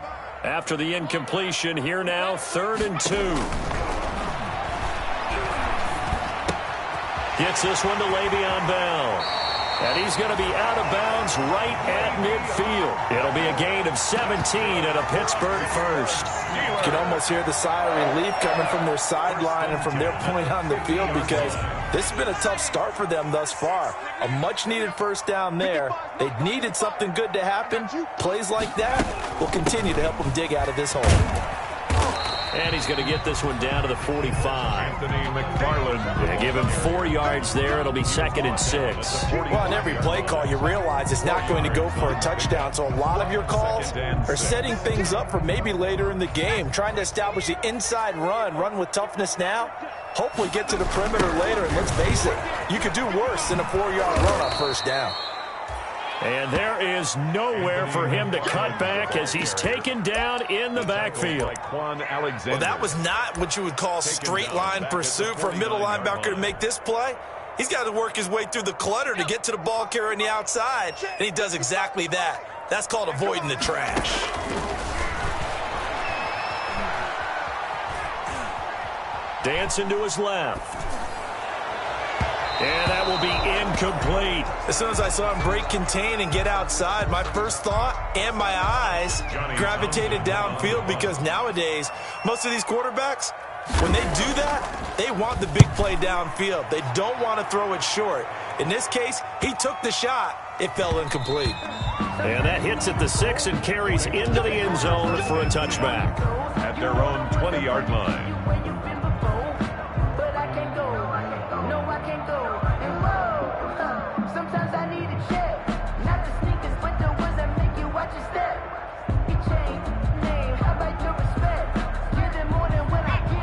After the incompletion, here now, 3rd and 2. Gets this one to Le'Veon Bell. And he's going to be out of bounds right at midfield. It'll be a gain of 17 and a Pittsburgh first. You can almost hear the sigh of relief coming from their sideline and from their point on the field, because this has been a tough start for them thus far. A much-needed first down there. They needed something good to happen. Plays like that will continue to help them dig out of this hole. And he's going to get this one down to the 45. Anthony McFarland. They give him 4 yards there. It'll be 2nd and 6. Well, on every play call, you realize it's not going to go for a touchdown. So a lot of your calls are setting things up for maybe later in the game, trying to establish the inside run with toughness now. Hopefully get to the perimeter later. And let's face it, you could do worse than a 4-yard run on first down. And there is nowhere for him to cut back as he's taken down in the backfield. Quan Alexander. Well, that was not what you would call straight line pursuit for a middle linebacker to make this play. He's got to work his way through the clutter to get to the ball carrier on the outside, and he does exactly that. That's called avoiding the trash. Dancing to his left. And that will be incomplete. As soon as I saw him break contain and get outside, my first thought and my eyes gravitated downfield, because nowadays, most of these quarterbacks, when they do that, they want the big play downfield. They don't want to throw it short. In this case, he took the shot. It fell incomplete. And that hits at the 6 and carries into the end zone for a touchback. At their own 20-yard line.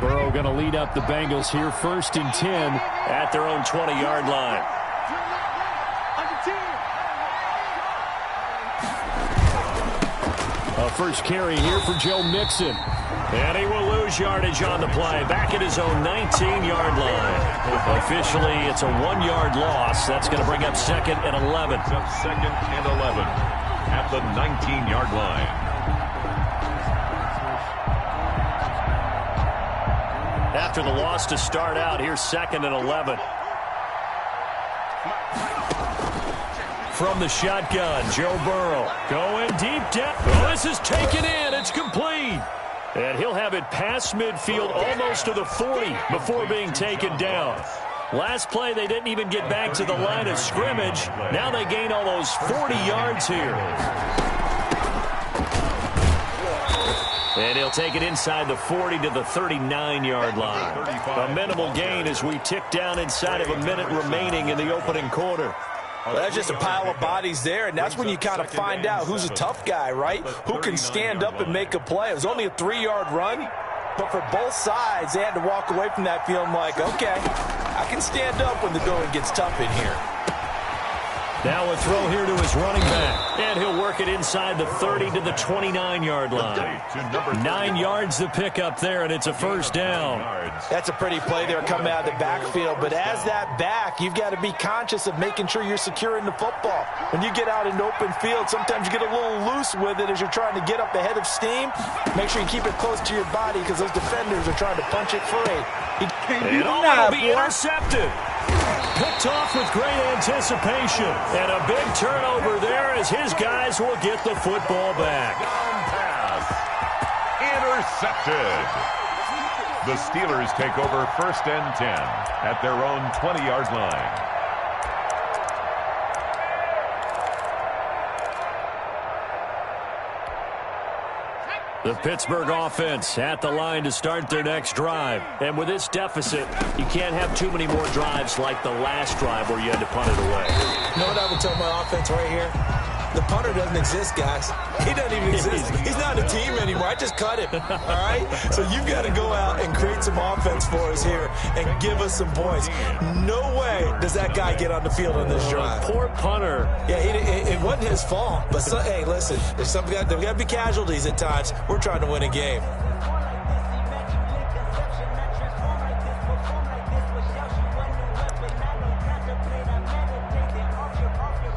Burrow going to lead up the Bengals here, 1st and 10 at their own 20-yard line. A first carry here for Joe Mixon. And he will lose yardage on the play. Back at his own 19-yard line. Officially, it's a 1-yard loss. That's going to bring up 2nd and 11. 2nd and 11 at the 19-yard line. After the loss to start out, here's 2nd and 11. From the shotgun, Joe Burrow going deep down. Oh, this is taken in. It's complete. And he'll have it past midfield almost to the 40 before being taken down. Last play, they didn't even get back to the line of scrimmage. Now they gain almost 40 yards here. And he'll take it inside the 40 to the 39-yard line. A minimal gain as we tick down inside of a minute remaining in the opening quarter. Well, that's just a pile of bodies there, and that's when you kind of find out who's a tough guy, right? Who can stand up and make a play. It was only a 3-yard run, but for both sides, they had to walk away from that feeling like, okay, I can stand up when the going gets tough in here. Now a throw here to his running back, and he'll work it inside the 30 to the 29-yard line. 9 yards to pick up there, and it's a first down. That's a pretty play there coming out of the backfield, but as that back, you've got to be conscious of making sure you're securing the football. When you get out in open field, sometimes you get a little loose with it as you're trying to get up ahead of steam. Make sure you keep it close to your body because those defenders are trying to punch it free. It all will be intercepted. Picked off with great anticipation. And a big turnover there as his guys will get the football back. Pass. Intercepted. The Steelers take over 1st and 10 at their own 20-yard line. The Pittsburgh offense at the line to start their next drive. And with this deficit, you can't have too many more drives like the last drive where you had to punt it away. You know what I would tell my offense right here? The punter doesn't exist, guys. He doesn't even exist. He's not a team anymore. I just cut him, all right? So you've got to go out and create some offense for us here and give us some points. No way does that guy get on the field on this drive. Poor punter. Yeah, it wasn't his fault. But, hey, listen, there's got to be casualties at times. We're trying to win a game.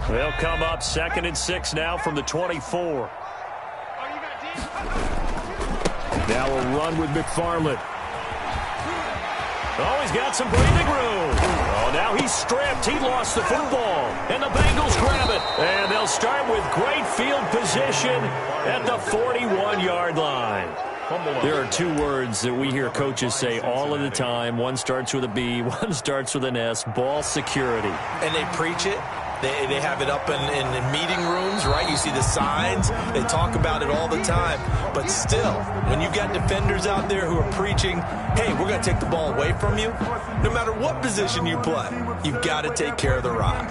They'll come up 2nd and 6 now from the 24. Now a run with McFarland. Oh, he's got some breathing room. Oh, now he's stripped. He lost the football. And the Bengals grab it. And they'll start with great field position at the 41-yard line. There are 2 words that we hear coaches say all of the time. One starts with a B, one starts with an S. Ball security. And they preach it. They have it up in meeting rooms, right? You see the signs. They talk about it all the time. But still, when you've got defenders out there who are preaching, hey, we're going to take the ball away from you, no matter what position you play, you've got to take care of the rock.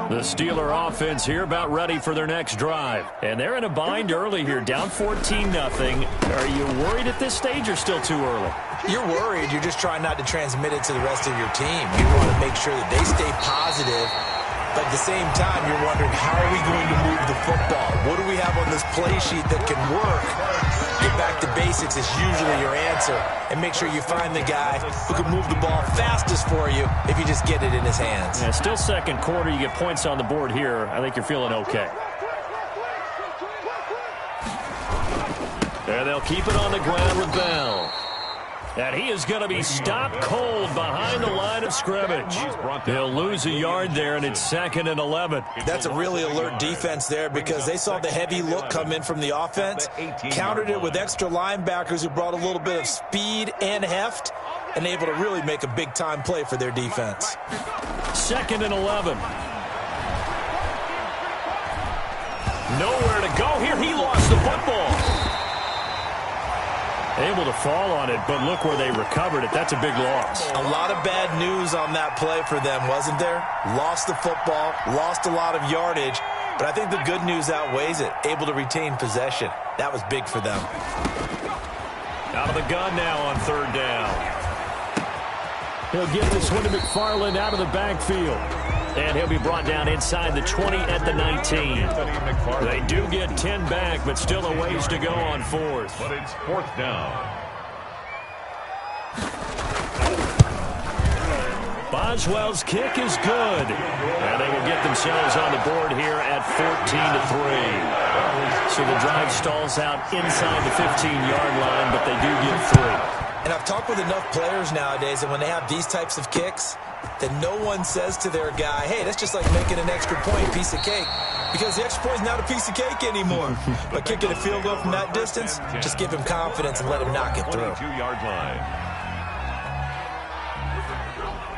The Steeler offense here about ready for their next drive. And they're in a bind early here, down 14-0. Are you worried at this stage or still too early? You're worried. You're just trying not to transmit it to the rest of your team. You want to make sure that they stay positive. But at the same time, you're wondering, how are we going to move the football? What do we have on this play sheet that can work? Get back to basics is usually your answer. And make sure you find the guy who can move the ball fastest for you if you just get it in his hands. Yeah, still second quarter. You get points on the board here. I think you're feeling okay. And they'll keep it on the ground with Bell. And he is going to be stopped cold behind the line of scrimmage. They'll lose a yard there, and it's 2nd and 11. That's a really alert defense there because they saw the heavy look come in from the offense, countered it with extra linebackers who brought a little bit of speed and heft, and able to really make a big-time play for their defense. 2nd and 11. Nowhere to go here. He lost the football. Able to fall on it, but look where they recovered it. That's a big loss. A lot of bad news on that play for them, wasn't there? Lost the football, lost a lot of yardage, but I think the good news outweighs it. Able to retain possession. That was big for them. Out of the gun now on 3rd down. He'll give this one to McFarland out of the backfield. And he'll be brought down inside the 20 at the 19. They do get 10 back, but still a ways to go on 4th. But it's 4th down. Boswell's kick is good. And they will get themselves on the board here at 14-3. So the drive stalls out inside the 15-yard line, but they do get 3. And I've talked with enough players nowadays that when they have these types of kicks, that no one says to their guy, hey, that's just like making an extra point, piece of cake. Because the extra point is not a piece of cake anymore. By kicking a field goal from that distance, just give him confidence and let him knock it through. 22-yard line.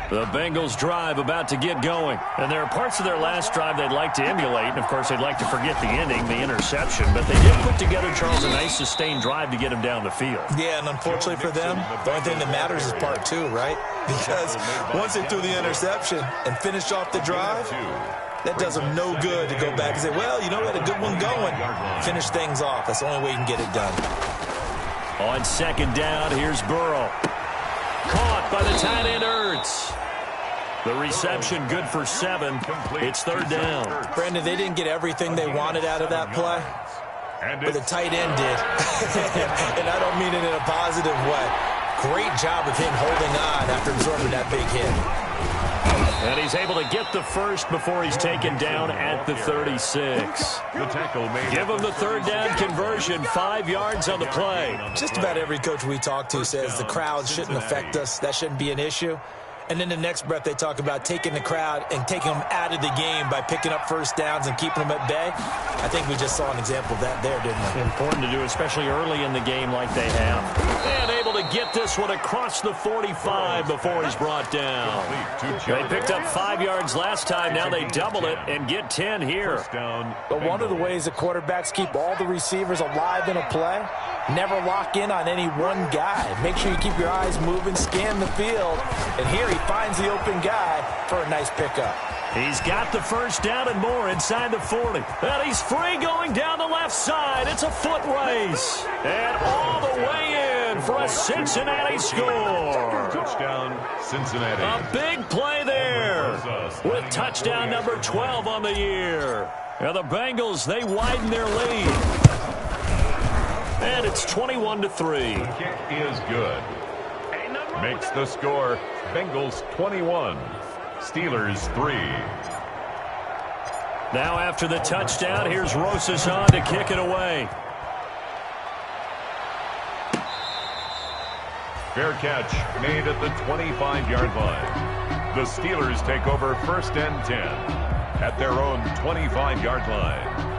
The Bengals drive about to get going. And there are parts of their last drive they'd like to emulate. And, of course, they'd like to forget the ending, the interception. But they did put together, Charles, a nice sustained drive to get him down the field. Yeah, and unfortunately for them, the only thing that matters is part two, right? Because once they threw the interception and finished off the drive, that does them no good to go back and say, well, you know, we had a good one going. Finish things off. That's the only way you can get it done. On second down, here's Burrow. Caught by the tight end, Ertz. The reception good for 7. It's third down. Brandon, they didn't get everything they wanted out of that play, but the tight end did. And I don't mean it in a positive way. Great job of him holding on after absorbing that big hit. And he's able to get the first before he's taken down at the 36. Give him the third down conversion, 5 yards on the play. Just about every coach we talk to says the crowd shouldn't affect us. That shouldn't be an issue. And in the next breath, they talk about taking the crowd and taking them out of the game by picking up first downs and keeping them at bay. I think we just saw an example of that there, didn't we? Important to do, especially early in the game like they have. And able to get this one across the 45 before he's brought down. They picked up 5 yards last time. Now they double it and get 10 here. But one of the ways that quarterbacks keep all the receivers alive in a play, never lock in on any one guy. Make sure you keep your eyes moving, scan the field. And here he finds the open guy for a nice pickup. He's got the first down and more inside the 40. And he's free going down the left side. It's a foot race. And all the way in for a Cincinnati score. Touchdown, Cincinnati. A big play there with touchdown number 12 on the year. And the Bengals, they widen their lead. And it's 21-3. The kick is good. Makes the score Bengals 21, Steelers 3. Now after the touchdown, here's Rosas on to kick it away. Fair catch made at the 25-yard line. The Steelers take over first and 10 at their own 25-yard line.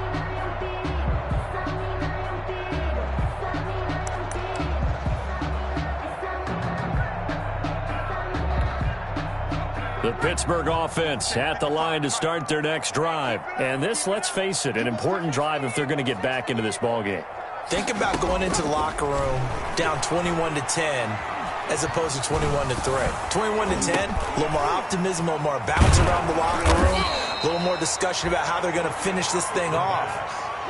The Pittsburgh offense at the line to start their next drive. And this, let's face it, an important drive if they're going to get back into this ballgame. Think about going into the locker room down 21-10 as opposed to 21-3. 21-10, a little more optimism, a little more bounce around the locker room, a little more discussion about how they're going to finish this thing off.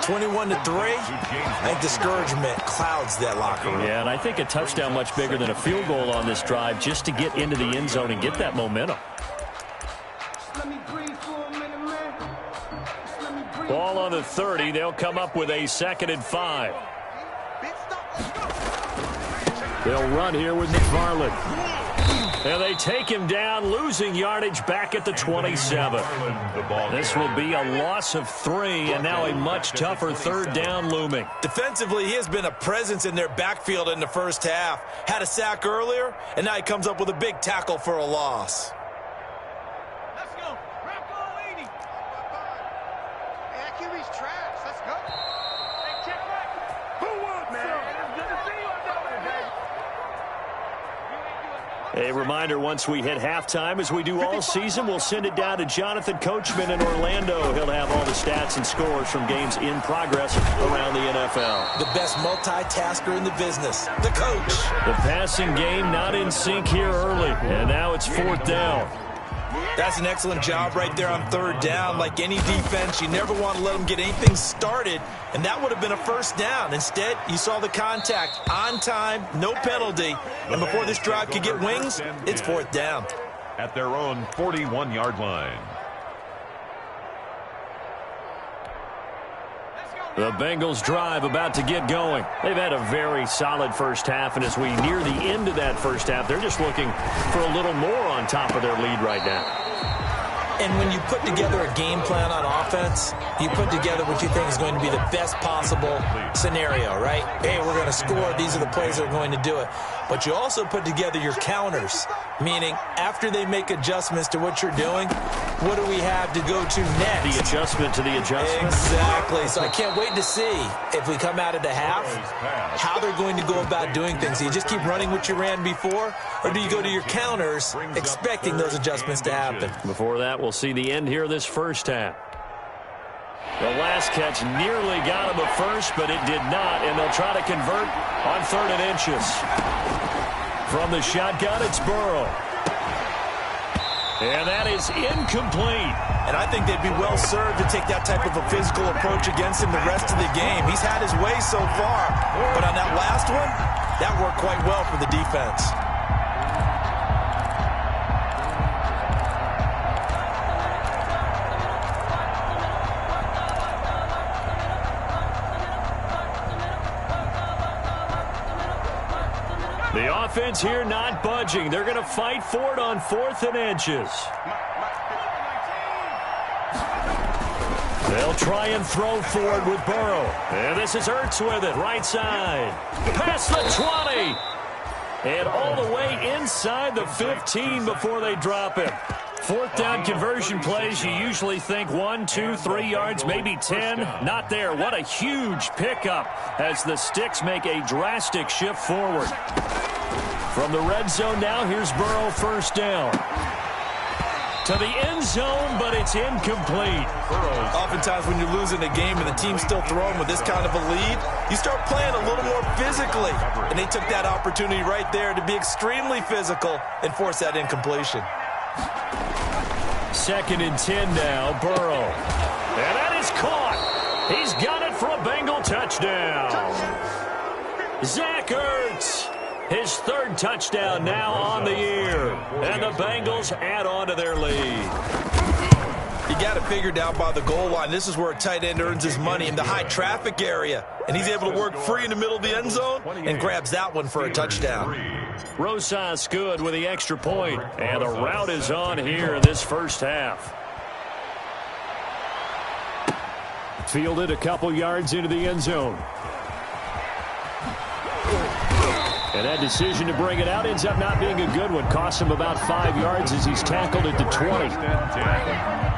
21-3, I think discouragement clouds that locker room. Yeah, and I think a touchdown much bigger than a field goal on this drive just to get into the end zone and get that momentum. Ball on the 30. They'll come up with a 2nd and 5. They'll run here with McFarland. And they take him down, losing yardage back at the 27. This will be a loss of 3, and now a much tougher third down looming. Defensively, he has been a presence in their backfield in the first half. Had a sack earlier, and now he comes up with a big tackle for a loss. Let's go. Hey, that QB's trash. Let's go. Hey, check back. Who wants man? It's good to see you out there, baby. A reminder, once we hit halftime, as we do all season, we'll send it down to Jonathan Coachman in Orlando. He'll have all the stats and scores from games in progress around the NFL. The best multitasker in the business, the coach. The passing game not in sync here early, and now it's 4th down. That's an excellent job right there on 3rd down. Like any defense, you never want to let them get anything started, and that would have been a first down. Instead, you saw the contact on time, no penalty, and before this drive could get wings, it's 4th down. At their own 41-yard line. The Bengals drive about to get going. They've had a very solid first half, and as we near the end of that first half, they're just looking for a little more on top of their lead right now. And when you put together a game plan on offense, you put together what you think is going to be the best possible scenario, right? Hey, we're going to score. These are the plays that are going to do it. But you also put together your counters, meaning after they make adjustments to what you're doing, what do we have to go to next? The adjustment to the adjustment. Exactly. So I can't wait to see if we come out of the half, how they're going to go about doing things. Do you just keep running what you ran before, or do you go to your counters expecting those adjustments to happen? Before that, we'll see the end here of this first half. The last catch nearly got him a first, but it did not, and they'll try to convert on 3rd and inches. From the shotgun, it's Burrow. And that is incomplete. And I think they'd be well served to take that type of a physical approach against him the rest of the game. He's had his way so far, but on that last one, that worked quite well for the defense. The offense here not budging. They're going to fight for it on 4th and inches. They'll try and throw forward with Burrow. And this is Ertz with it, right side. Past the 20. And all the way inside the 15 before they drop him. 4th down conversion plays, you usually think 1, 2, 3 yards, maybe 10. Not there. What a huge pickup as the Sticks make a drastic shift forward. From the red zone now, here's Burrow, 1st down. To the end zone, but it's incomplete. Oftentimes when you're losing a game and the team's still throwing with this kind of a lead, you start playing a little more physically. And they took that opportunity right there to be extremely physical and force that incompletion. 2nd and 10 now, Burrow. And that is caught. He's got it for a Bengal touchdown. Zach Ertz, his 3rd touchdown now on the year. And the Bengals add on to their lead. You got it figured out by the goal line. This is where a tight end earns his money, in the high traffic area. And he's able to work free in the middle of the end zone and grabs that one for a touchdown. Rosas good with the extra point. And the route is on here in this first half. Fielded a couple yards into the end zone. And that decision to bring it out ends up not being a good one. Costs him about 5 yards as he's tackled at the 20.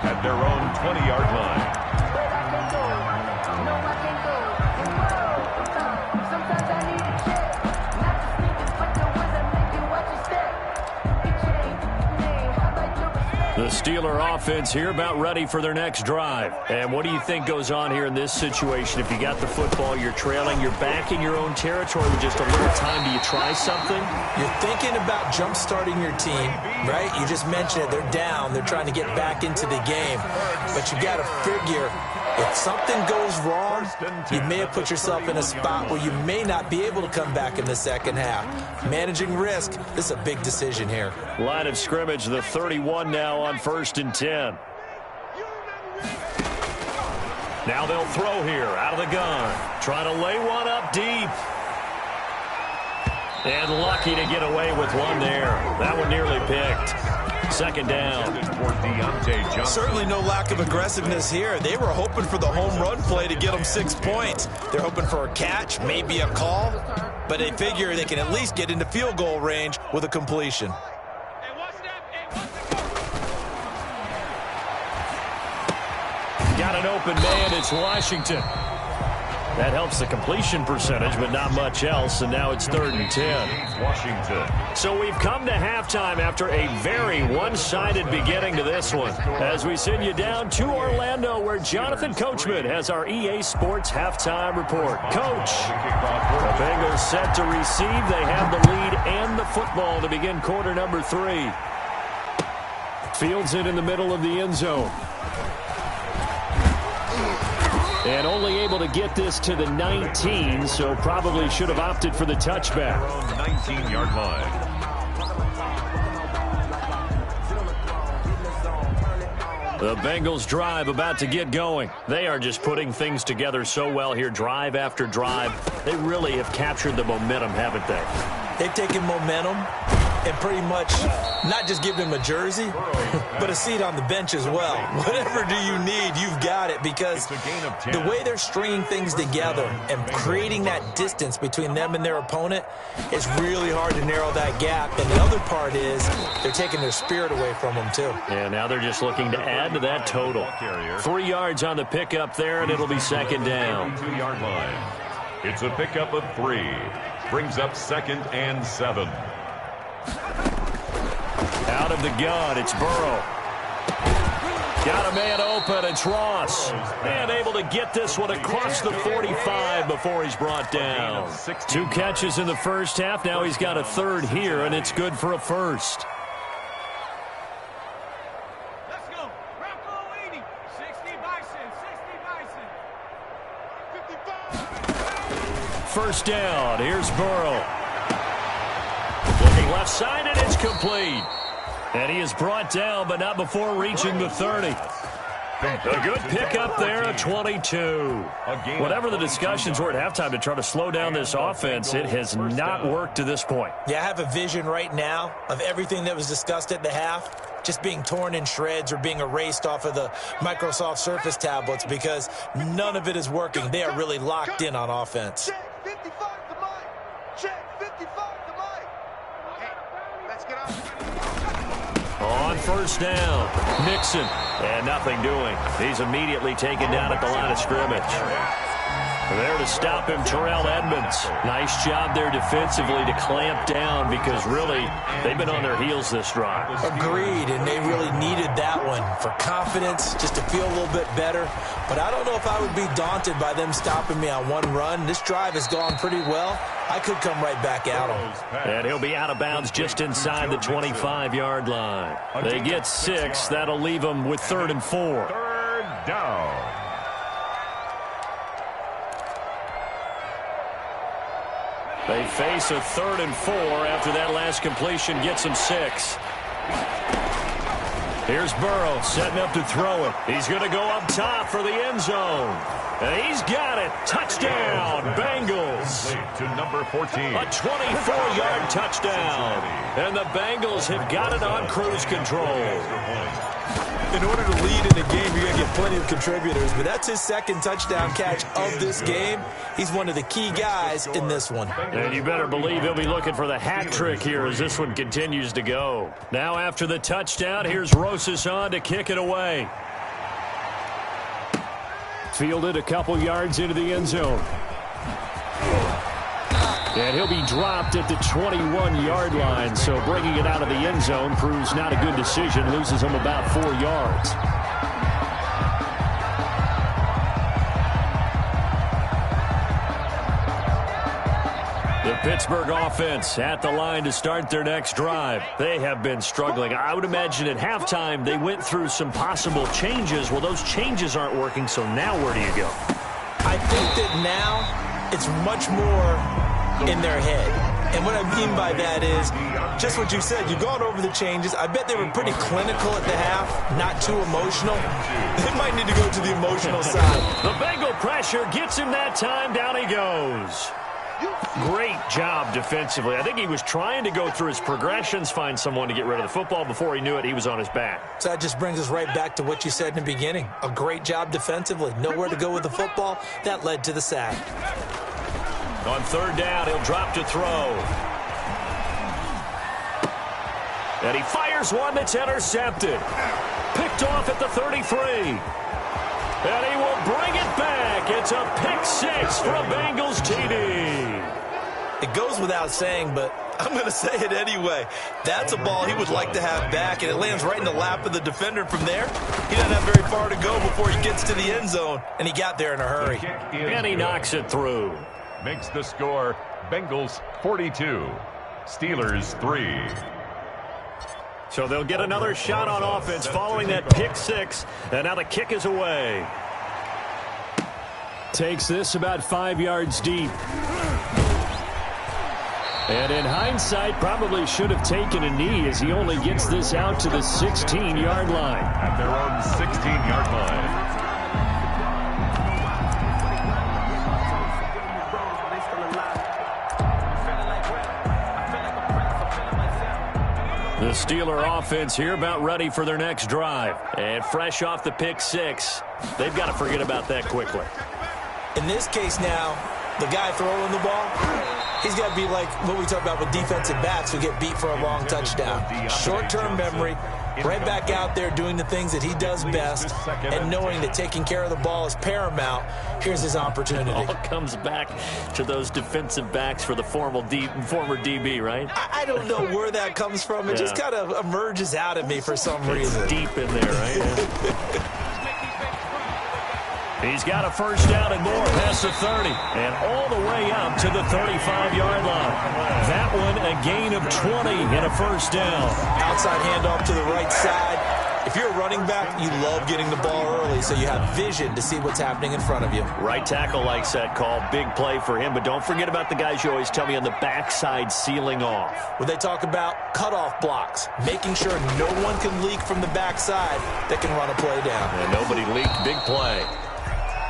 At their own 20-yard line. The Steeler offense here about ready for their next drive. And what do you think goes on here in this situation? If you got the football, you're trailing, you're back in your own territory with just a little time. Do you try something? You're thinking about jump-starting your team, right? You just mentioned it. They're down. They're trying to get back into the game. But you got to figure, if something goes wrong, you may have put yourself in a spot where you may not be able to come back in the second half. Managing risk, this is a big decision here. Line of scrimmage, the 31 now on 1st and 10. Now they'll throw here out of the gun. Trying to lay one up deep. And lucky to get away with one there. That one nearly picked. 2nd down. Certainly no lack of aggressiveness here. They were hoping for the home run play to get them 6 points. They're hoping for a catch, maybe a call, but they figure they can at least get into field goal range with a completion. Got an open man. It's Washington. That helps the completion percentage, but not much else, and now it's 3rd and 10. Washington. So we've come to halftime after a very one-sided beginning to this one. As we send you down to Orlando, where Jonathan Coachman has our EA Sports halftime report. Coach, the Bengals set to receive. They have the lead and the football to begin quarter number 3. Fields it in the middle of the end zone. And only able to get this to the 19, so probably should have opted for the touchback. 19-yard line. The Bengals drive about to get going. They are just putting things together so well here, drive after drive. They really have captured the momentum, haven't they? They've taken momentum, and pretty much not just give him a jersey, but a seat on the bench as well. Whatever do you need, you've got it, because the way they're stringing things together and creating that distance between them and their opponent, it's really hard to narrow that gap. And the other part is they're taking their spirit away from them, too. And now they're just looking to add to that total. 3 yards on the pickup there, and it'll be second down. 2-yard line. It's a pickup of 3. Brings up 2nd and 7. Out of the gun, it's Burrow. Got a man open, it's Ross. And able to get this one across the 45 before he's brought down. 2 catches in the first half. Now he's got a third here, and it's good for a first. Let's go. Bronco 80. 60 Bison. 60 Bison. 55. First down. Here's Burrow. Looking left side, and it's complete. And he is brought down, but not before reaching the 30. A good pickup there at 22. Whatever the discussions were at halftime to try to slow down this offense, it has not worked to this point. Yeah, I have a vision right now of everything that was discussed at the half just being torn in shreds or being erased off of the Microsoft Surface tablets, because none of it is working. They are really locked in on offense. Check 55 to Mike. Check 55 to Mike. Hey, let's get out. On first down, Nixon, and nothing doing. He's immediately taken down at the line of scrimmage. There to stop him, Terrell Edmunds. Nice job there defensively to clamp down, because really, they've been on their heels this drive. Agreed, and they really needed that one for confidence, just to feel a little bit better. But I don't know if I would be daunted by them stopping me on one run. This drive has gone pretty well. I could come right back at him. And he'll be out of bounds just inside the 25-yard line. They get 6. That'll leave them with 3rd and 4. 3rd down. They face a 3rd and 4 after that last completion gets them 6. Here's Burrow setting up to throw it. He's going to go up top for the end zone. And he's got it. Touchdown, Bengals. To number 14. A 24-yard touchdown. And the Bengals have got it on cruise control. In order to lead in the game, you're going to get plenty of contributors, but that's his 2nd touchdown catch of this game. He's one of the key guys in this one. And you better believe he'll be looking for the hat trick here as this one continues to go. Now after the touchdown, here's Rosas on to kick it away. Fielded a couple yards into the end zone. And he'll be dropped at the 21-yard line, so bringing it out of the end zone proves not a good decision. Loses him about 4 yards. The Pittsburgh offense at the line to start their next drive. They have been struggling. I would imagine at halftime they went through some possible changes. Well, those changes aren't working, so now where do you go? I think that now it's much more in their head. And what I mean by that is just what you said. You've gone over the changes. I bet they were pretty clinical at the half, not too emotional. They might need to go to the emotional side. The Bengal pressure gets him that time. Down he goes. Great job defensively. I think he was trying to go through his progressions, find someone to get rid of the football. Before he knew it, he was on his back. So that just brings us right back to what you said in the beginning. A great job defensively. Nowhere to go with the football. That led to the sack. On 3rd down, he'll drop to throw. And he fires one that's intercepted. Picked off at the 33. And he will bring it back. It's a pick 6 for a Bengals TD. It goes without saying, but I'm going to say it anyway. That's a ball he would like to have back, and it lands right in the lap of the defender from there. He doesn't have very far to go before he gets to the end zone, and he got there in a hurry. And he knocks it through. Makes the score Bengals 42, Steelers 3. So they'll get another shot on offense following that pick 6, and now the kick is away. Takes this about 5 yards deep. And in hindsight, probably should have taken a knee as he only gets this out to the 16-yard line. At their own 16-yard line. The Steeler offense here about ready for their next drive. And fresh off the pick six, they've got to forget about that quickly. In this case now, the guy throwing the ball, he's got to be like what we talk about with defensive backs who get beat for a long touchdown. Short-term memory, right back out there doing the things that he does best, and knowing that taking care of the ball is paramount. Here's his opportunity. All comes back to those defensive backs for the former DB, right? I don't know where that comes from. It just kind of emerges out of me for some reason. Deep in there, right? He's got a first down and more past the 30 and all the way up to the 35-yard line. That one a gain of 20 and a first down. Outside handoff to the right side. If you're a running back, you love getting the ball early so you have vision to see what's happening in front of you. Right tackle likes that call. Big play for him, but don't forget about the guys you always tell me on the backside sealing off. When they talk about cutoff blocks, making sure no one can leak from the backside that can run a play down. And nobody leaked. Big play.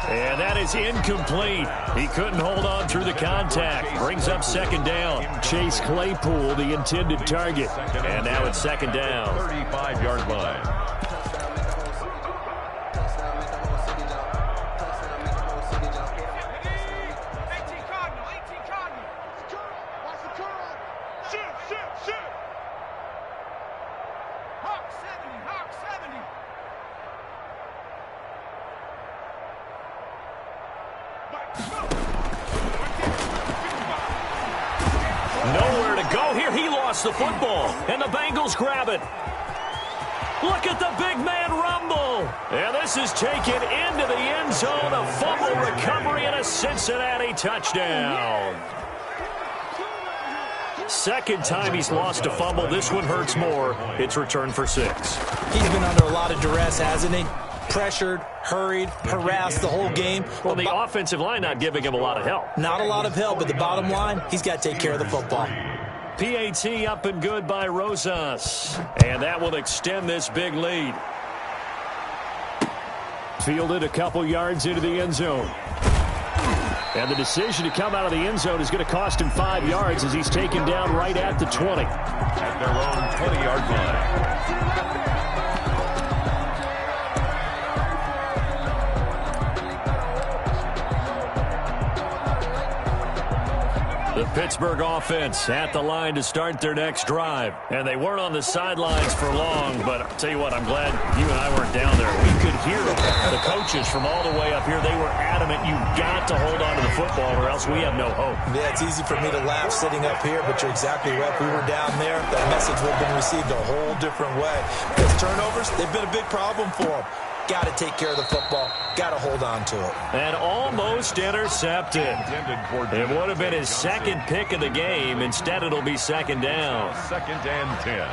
And that is incomplete. He couldn't hold on through the contact. Brings up second down. Chase Claypool, the intended target. And now it's second down. 35-yard line. Nowhere to go here. He lost the football, and the Bengals grab it. Look at the big man rumble. And this is taken into the end zone. A fumble recovery and a Cincinnati touchdown. Second time he's lost a fumble. This one hurts more. It's returned for 6. He's been under a lot of duress, hasn't he? Pressured, hurried, harassed the whole game. Well, the offensive line not giving him a lot of help. Not a lot of help, but the bottom line, he's got to take care of the football. PAT up and good by Rosas. And that will extend this big lead. Fielded a couple yards into the end zone. And the decision to come out of the end zone is going to cost him 5 yards as he's taken down right at the 20. At their own 20-yard line. The Pittsburgh offense at the line to start their next drive. And they weren't on the sidelines for long, but I'll tell you what, I'm glad you and I weren't down there. We could hear the coaches from all the way up here. They were adamant, you've got to hold on to the football or else we have no hope. Yeah, it's easy for me to laugh sitting up here, but you're exactly right. If we were down there, that message would have been received a whole different way. Because turnovers, they've been a big problem for them. Got to take care of the football. Got to hold on to it. And almost intercepted. It would have been his second pick of the game. Instead, it'll be second down. Second and 10.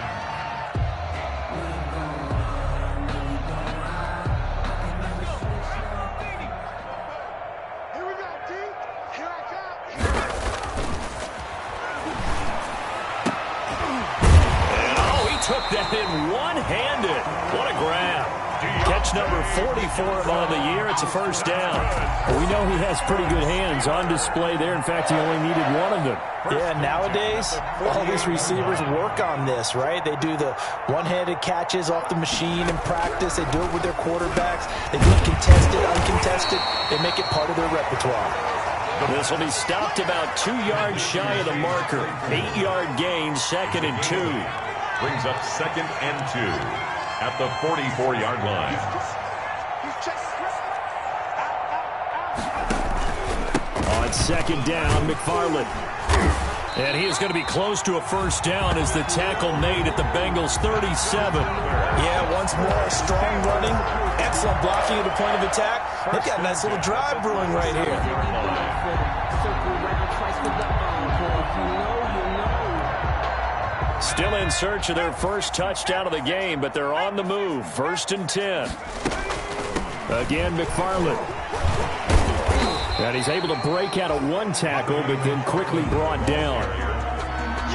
Here we go, D. Here I come. And oh, he took that in one-handed. What a grab. Catch number 44 on the year. It's a first down. Well, we know he has pretty good hands on display there. In fact, he only needed one of them. Yeah, nowadays, all these receivers work on this, right? They do the one-handed catches off the machine in practice. They do it with their quarterbacks. They do it contested, uncontested. They make it part of their repertoire. This will be stopped about 2 yards shy of the marker. 8-yard gain, second and 2. Brings up second and 2. At the 44-yard line. On second down, McFarland. And he is going to be close to a first down as the tackle made at the Bengals 37. Yeah, once more, strong running, excellent blocking at the point of attack. They've got a nice little drive brewing right here. Still in search of their first touchdown of the game, but they're on the move. First and 10. Again, McFarland. And he's able to break out of one tackle, but then quickly brought down.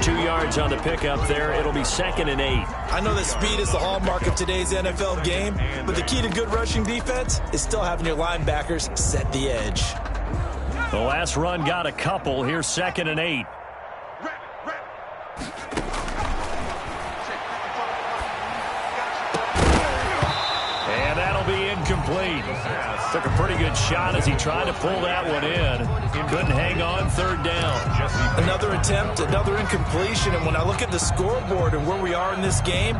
2 yards on the pickup there. It'll be second and 8. I know that speed is the hallmark of today's NFL game, but the key to good rushing defense is still having your linebackers set the edge. The last run got a couple. Here's second and 8. incomplete. Took a pretty good shot as he tried to pull that one in. Couldn't hang on, third down. Another attempt, another incompletion, and when I look at the scoreboard and where we are in this game,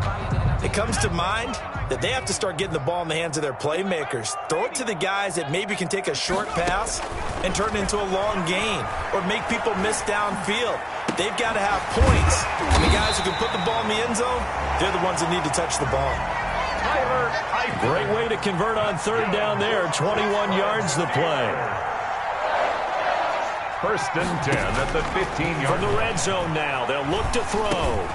it comes to mind that they have to start getting the ball in the hands of their playmakers. Throw it to the guys that maybe can take a short pass and turn it into a long gain or make people miss downfield. They've got to have points. And the guys who can put the ball in the end zone, they're the ones that need to touch the ball. Great way to convert on third down there. 21 yards the play. First and 10 at the 15-yard From the red zone now. They'll look to throw.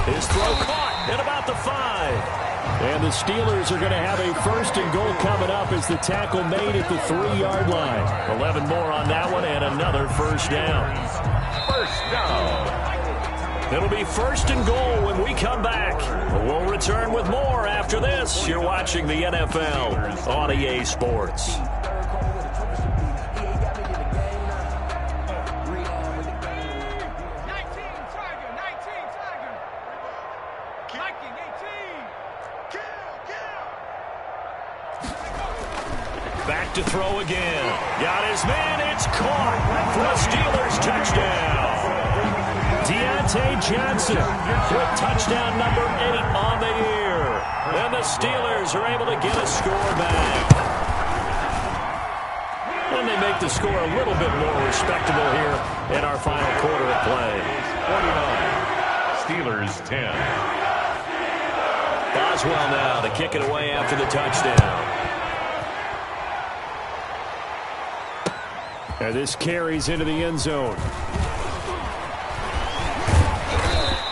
His throw caught at about the 5. And the Steelers are going to have a first and goal coming up as the tackle made at the 3-yard line. 11 more on that one and another first down. First down. It'll be first and goal when we come back. We'll return with more after this. You're watching the NFL on EA Sports. Back to throw again. Got his man. It's caught for a Steelers touchdown. Deontay Johnson with touchdown number 8 on the year. And the Steelers are able to get a score back. And they make the score a little bit more respectable here in our final quarter of play. 49. Steelers 10. Boswell now to kick it away after the touchdown. And this carries into the end zone.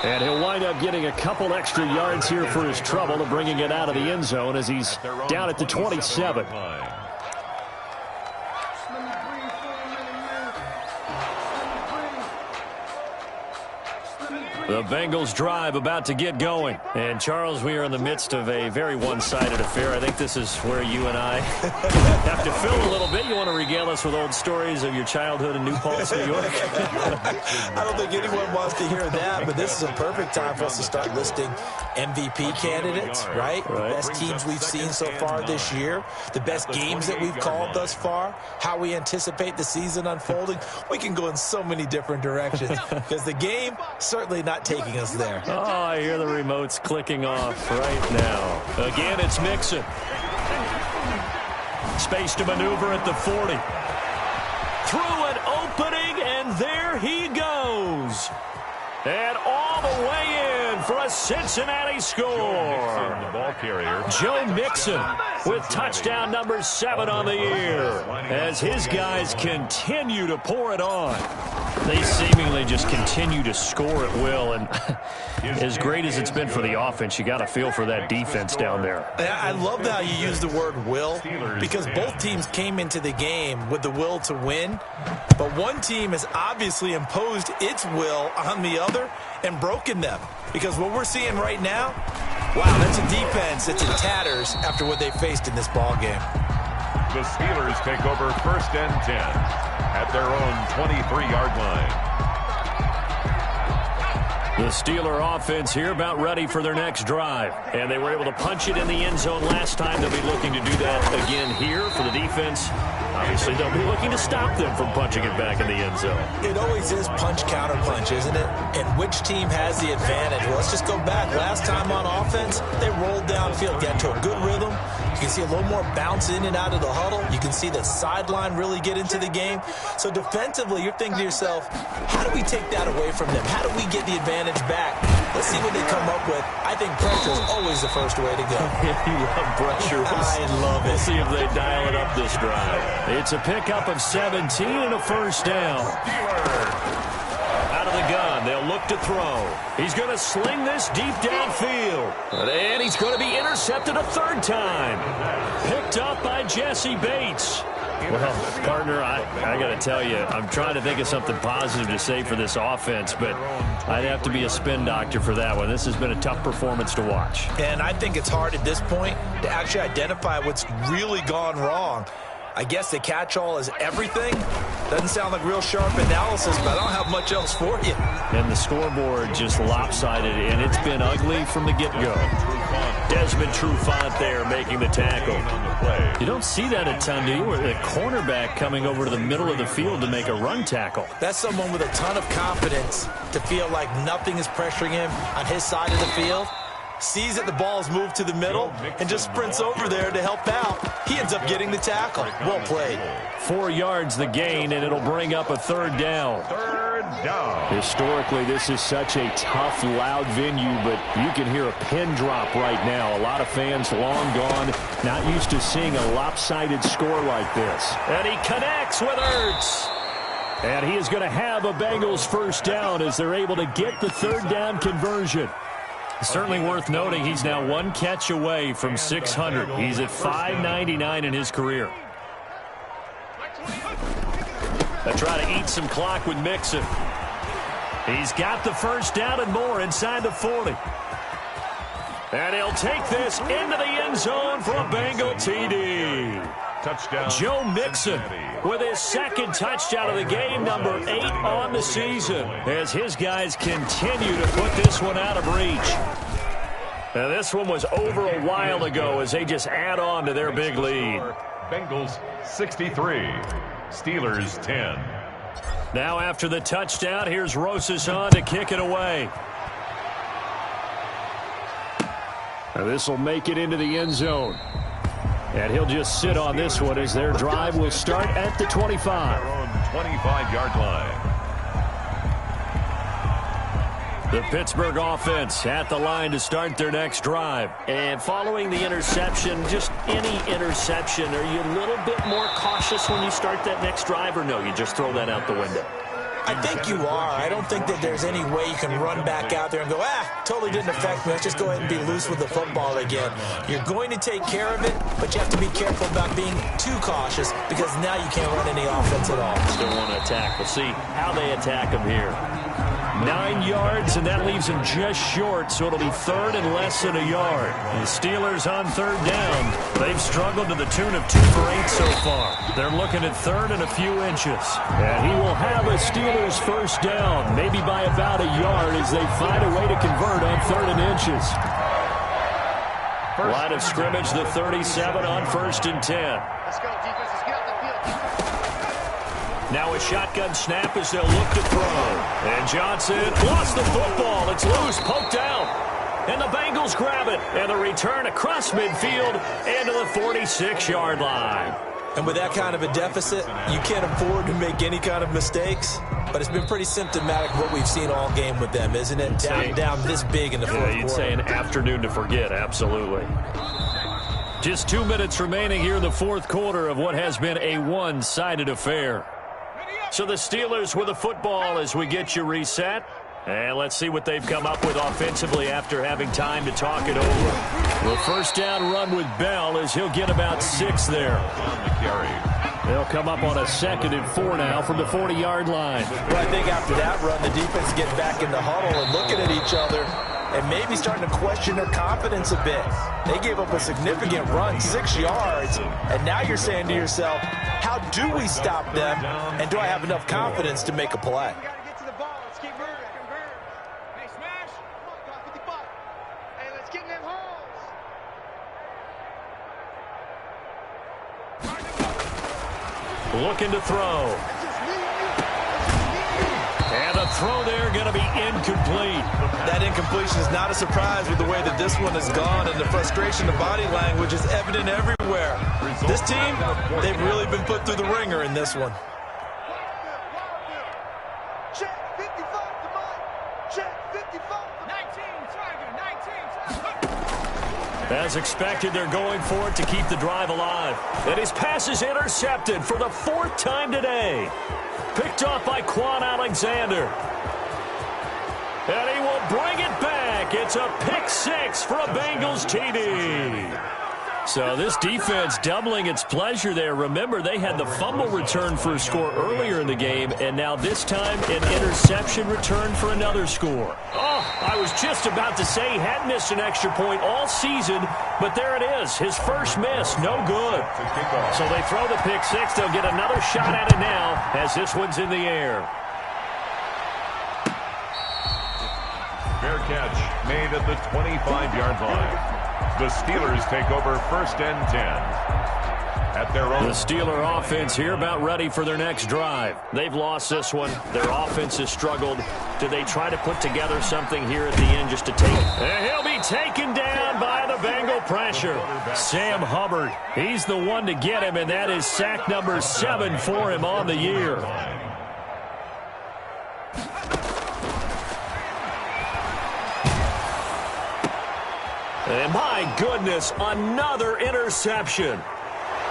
And he'll wind up getting a couple extra yards here for his trouble of bringing it out of the end zone as he's down at the 27. The Bengals drive about to get going. And, Charles, we are in the midst of a very one-sided affair. I think this is where you and I have to fill a little bit. You want to regale us with old stories of your childhood in New Paltz, New York? I don't think anyone wants to hear that, but this is a perfect time for us to start listing MVP candidates, right? The best teams we've seen so far this year, the best games that we've called thus far, how we anticipate the season unfolding. We can go in so many different directions because the game certainly not taking us there. Oh, I hear the remotes clicking off right now. Again, it's Mixon. Space to maneuver at the 40. Through an opening, and there he goes. And all the way in for a Cincinnati score. The ball carrier. Joe Mixon with touchdown number 7 on the year as his guys continue to pour it on. They seemingly just continue to score at will, and as great as it's been for the offense, you got to feel for that defense down there. I love how you use the word will, because both teams came into the game with the will to win, but one team has obviously imposed its will on the other and broken them, because what we're seeing right now, wow, that's a defense that's in tatters after what they faced in this ball game. The Steelers take over first and 10 at their own 23-yard line. The Steeler offense here about ready for their next drive. And they were able to punch it in the end zone last time. They'll be looking to do that again here for the defense. Obviously, they'll be looking to stop them from punching it back in the end zone. It always is punch-counter-punch, isn't it? And which team has the advantage? Well, let's just go back. Last time on offense, they rolled downfield, got into a good rhythm. You can see a little more bounce in and out of the huddle. You can see the sideline really get into the game. So defensively, you're thinking to yourself, how do we take that away from them? How do we get the advantage back? Let's see what they come up with. I think pressure is always the first way to go. You love pressure. I love it. We'll see if they dial it up this drive. It's a pickup of 17 and a first down. Out of the gun, they'll look to throw. He's going to sling this deep downfield. And he's going to be intercepted a third time. Picked up by Jesse Bates. Well, partner, I got to tell you, I'm trying to think of something positive to say for this offense, but I'd have to be a spin doctor for that one. This has been a tough performance to watch. And I think it's hard at this point to actually identify what's really gone wrong. I guess the catch-all is everything. Doesn't sound like real sharp analysis, but I don't have much else for you. And the scoreboard just lopsided, and it's been ugly from the get-go. Desmond Trufant there making the tackle. You don't see that a ton, do you? Or the cornerback coming over to the middle of the field to make a run tackle. That's someone with a ton of confidence to feel like nothing is pressuring him on his side of the field. Sees that the ball's moved to the middle and just sprints over there to help out. He ends up getting the tackle. Well played. 4 yards the gain, and it'll bring up a third down. Third down. Historically, this is such a tough, loud venue, but you can hear a pin drop right now. A lot of fans long gone, not used to seeing a lopsided score like this. And he connects with Ertz. And he is going to have a Bengals first down as they're able to get the third down conversion. Certainly worth noting he's now 1 catch away from 600. He's at 599 in his career. They try to eat some clock with Mixon. He's got the first down and more inside the 40. And he'll take this into the end zone for a Bengal TD. Touchdown. Joe Mixon with his second touchdown of the game, number 8 on the season, as his guys continue to put this one out of reach. Now, this one was over a while ago as they just add on to their big lead. Bengals 63, Steelers 10. Now after the touchdown, here's Rosas on to kick it away. Now this will make it into the end zone. And he'll just sit on this one as their drive will start at the 25. Their own 25-yard line. The Pittsburgh offense at the line to start their next drive. And following the interception, just any interception, are you a little bit more cautious when you start that next drive, or no, you just throw that out the window? I think you are. I don't think that there's any way you can run back out there and go, totally didn't affect me. Let's just go ahead and be loose with the football again. You're going to take care of it, but you have to be careful about being too cautious because now you can't run any offense at all. Still want to attack. We'll see how they attack him here. 9 yards, and that leaves him just short, so it'll be third and less than a yard. The Steelers on third down. They've struggled to the tune of 2 for 8 so far. They're looking at third and a few inches. And he will have a Steelers first down, maybe by about a yard as they find a way to convert on third and inches. Line of scrimmage, the 37 on 1st and 10. Let's go, defense. Let's get out the field. Now a shotgun snap as they'll look to throw. And Johnson lost the football. It's loose, poked out. And the Bengals grab it. And the return across midfield into the 46-yard line. And with that kind of a deficit, you can't afford to make any kind of mistakes. But it's been pretty symptomatic what we've seen all game with them, isn't it? Down this big in the fourth quarter. You'd say an afternoon to forget, absolutely. Just 2 minutes remaining here in the fourth quarter of what has been a one-sided affair. So the Steelers with the football as we get you reset. And let's see what they've come up with offensively after having time to talk it over. The first down run with Bell as he'll get about 6 there. They'll come up on a 2nd and 4 now from the 40-yard line. Well, I think after that run, the defense get back in the huddle and looking at each other and maybe starting to question their confidence a bit. They gave up a significant run, 6 yards, and now you're saying to yourself, how do we stop them, and do I have enough confidence to make a play? We got to get to the ball. Let's keep moving. Hey, smash. Come on, 55. Hey, let's get in them holes. Looking to throw. And the throw there going to be incomplete. That incompletion is not a surprise with the way that this one has gone, and the frustration, the body language is evident everywhere. This team, they've really been put through the ringer in this one. Check 55 to Mike. Check 55. 19, Tiger, 19. As expected, they're going for it to keep the drive alive. And his pass is intercepted for the 4th time today. Picked off by Quan Alexander. And he will bring it back. It's a pick 6 for a Bengals TD. So this defense doubling its pleasure there. Remember, they had the fumble return for a score earlier in the game, and now this time an interception return for another score. Oh, I was just about to say he hadn't missed an extra point all season, but there it is. His first miss, no good. So they throw the pick six. They'll get another shot at it now as this one's in the air. Fair catch made at the 25-yard line. The Steelers take over 1st and 10. At their own. The Steeler offense here about ready for their next drive. They've lost this one. Their offense has struggled. Do they try to put together something here at the end just to take it? And he'll be taken down by the Bengal pressure. Sam Hubbard, he's the one to get him, and that is sack number 7 for him on the year. And my goodness, another interception.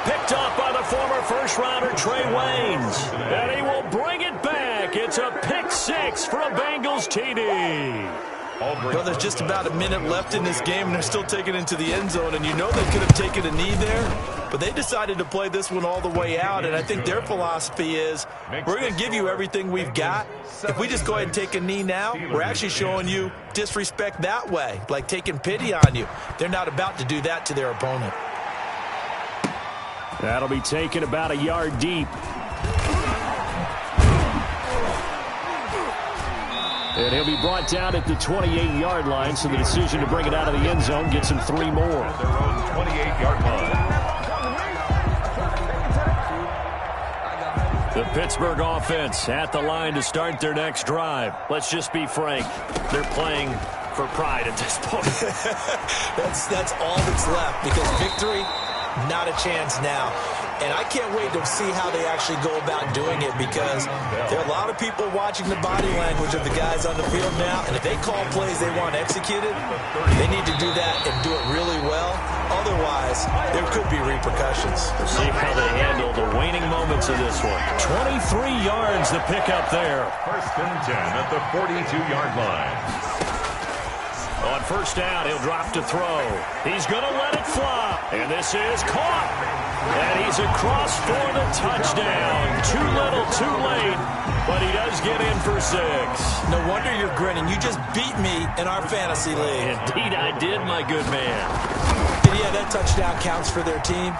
Picked up by the former first-rounder Trey Waynes. And he will bring it back. It's a pick six for a Bengals TD. Well, there's just about a minute left in this game, and they're still taking it into the end zone. And you know they could have taken a knee there, but they decided to play this one all the way out. And I think their philosophy is, we're going to give you everything we've got. If we just go ahead and take a knee now, we're actually showing you disrespect that way, like taking pity on you. They're not about to do that to their opponent. That'll be taken about a yard deep. And he'll be brought down at the 28-yard line, so the decision to bring it out of the end zone gets him 3 more. At their own 28-yard line. The Pittsburgh offense at the line to start their next drive. Let's just be frank. They're playing for pride at this point. That's all that's left, because victory, not a chance now. And I can't wait to see how they actually go about doing it, because there are a lot of people watching the body language of the guys on the field now, and if they call plays they want executed, they need to do that and do it really well. Otherwise, there could be repercussions. We'll see how they handle the waning moments of this one. 23 yards the pick up there. 1st and 10 at the 42-yard line. On first down, he'll drop to throw. He's going to let it fly. And this is caught. And he's across for the touchdown. Too little, too late. But he does get in for 6. No wonder you're grinning. You just beat me in our fantasy league. Indeed I did, my good man. And yeah, that touchdown counts for their team.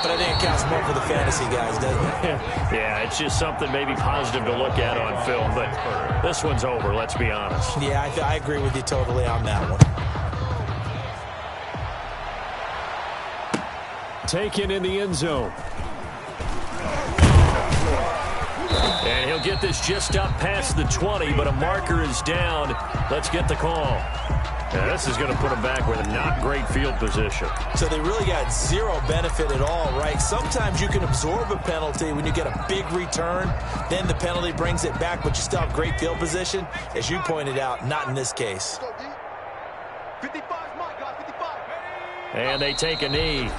But I think it counts more for the fantasy guys, doesn't it? Yeah, it's just something maybe positive to look at on film. But this one's over, let's be honest. Yeah, I agree with you totally on that one. Taken in the end zone. And he'll get this just up past the 20, but a marker is down. Let's get the call. Now, this is going to put him back with a not great field position. So they really got zero benefit at all, right? Sometimes you can absorb a penalty when you get a big return. Then the penalty brings it back, but you still have great field position. As you pointed out, not in this case. 55, my God, 55. And they take a knee.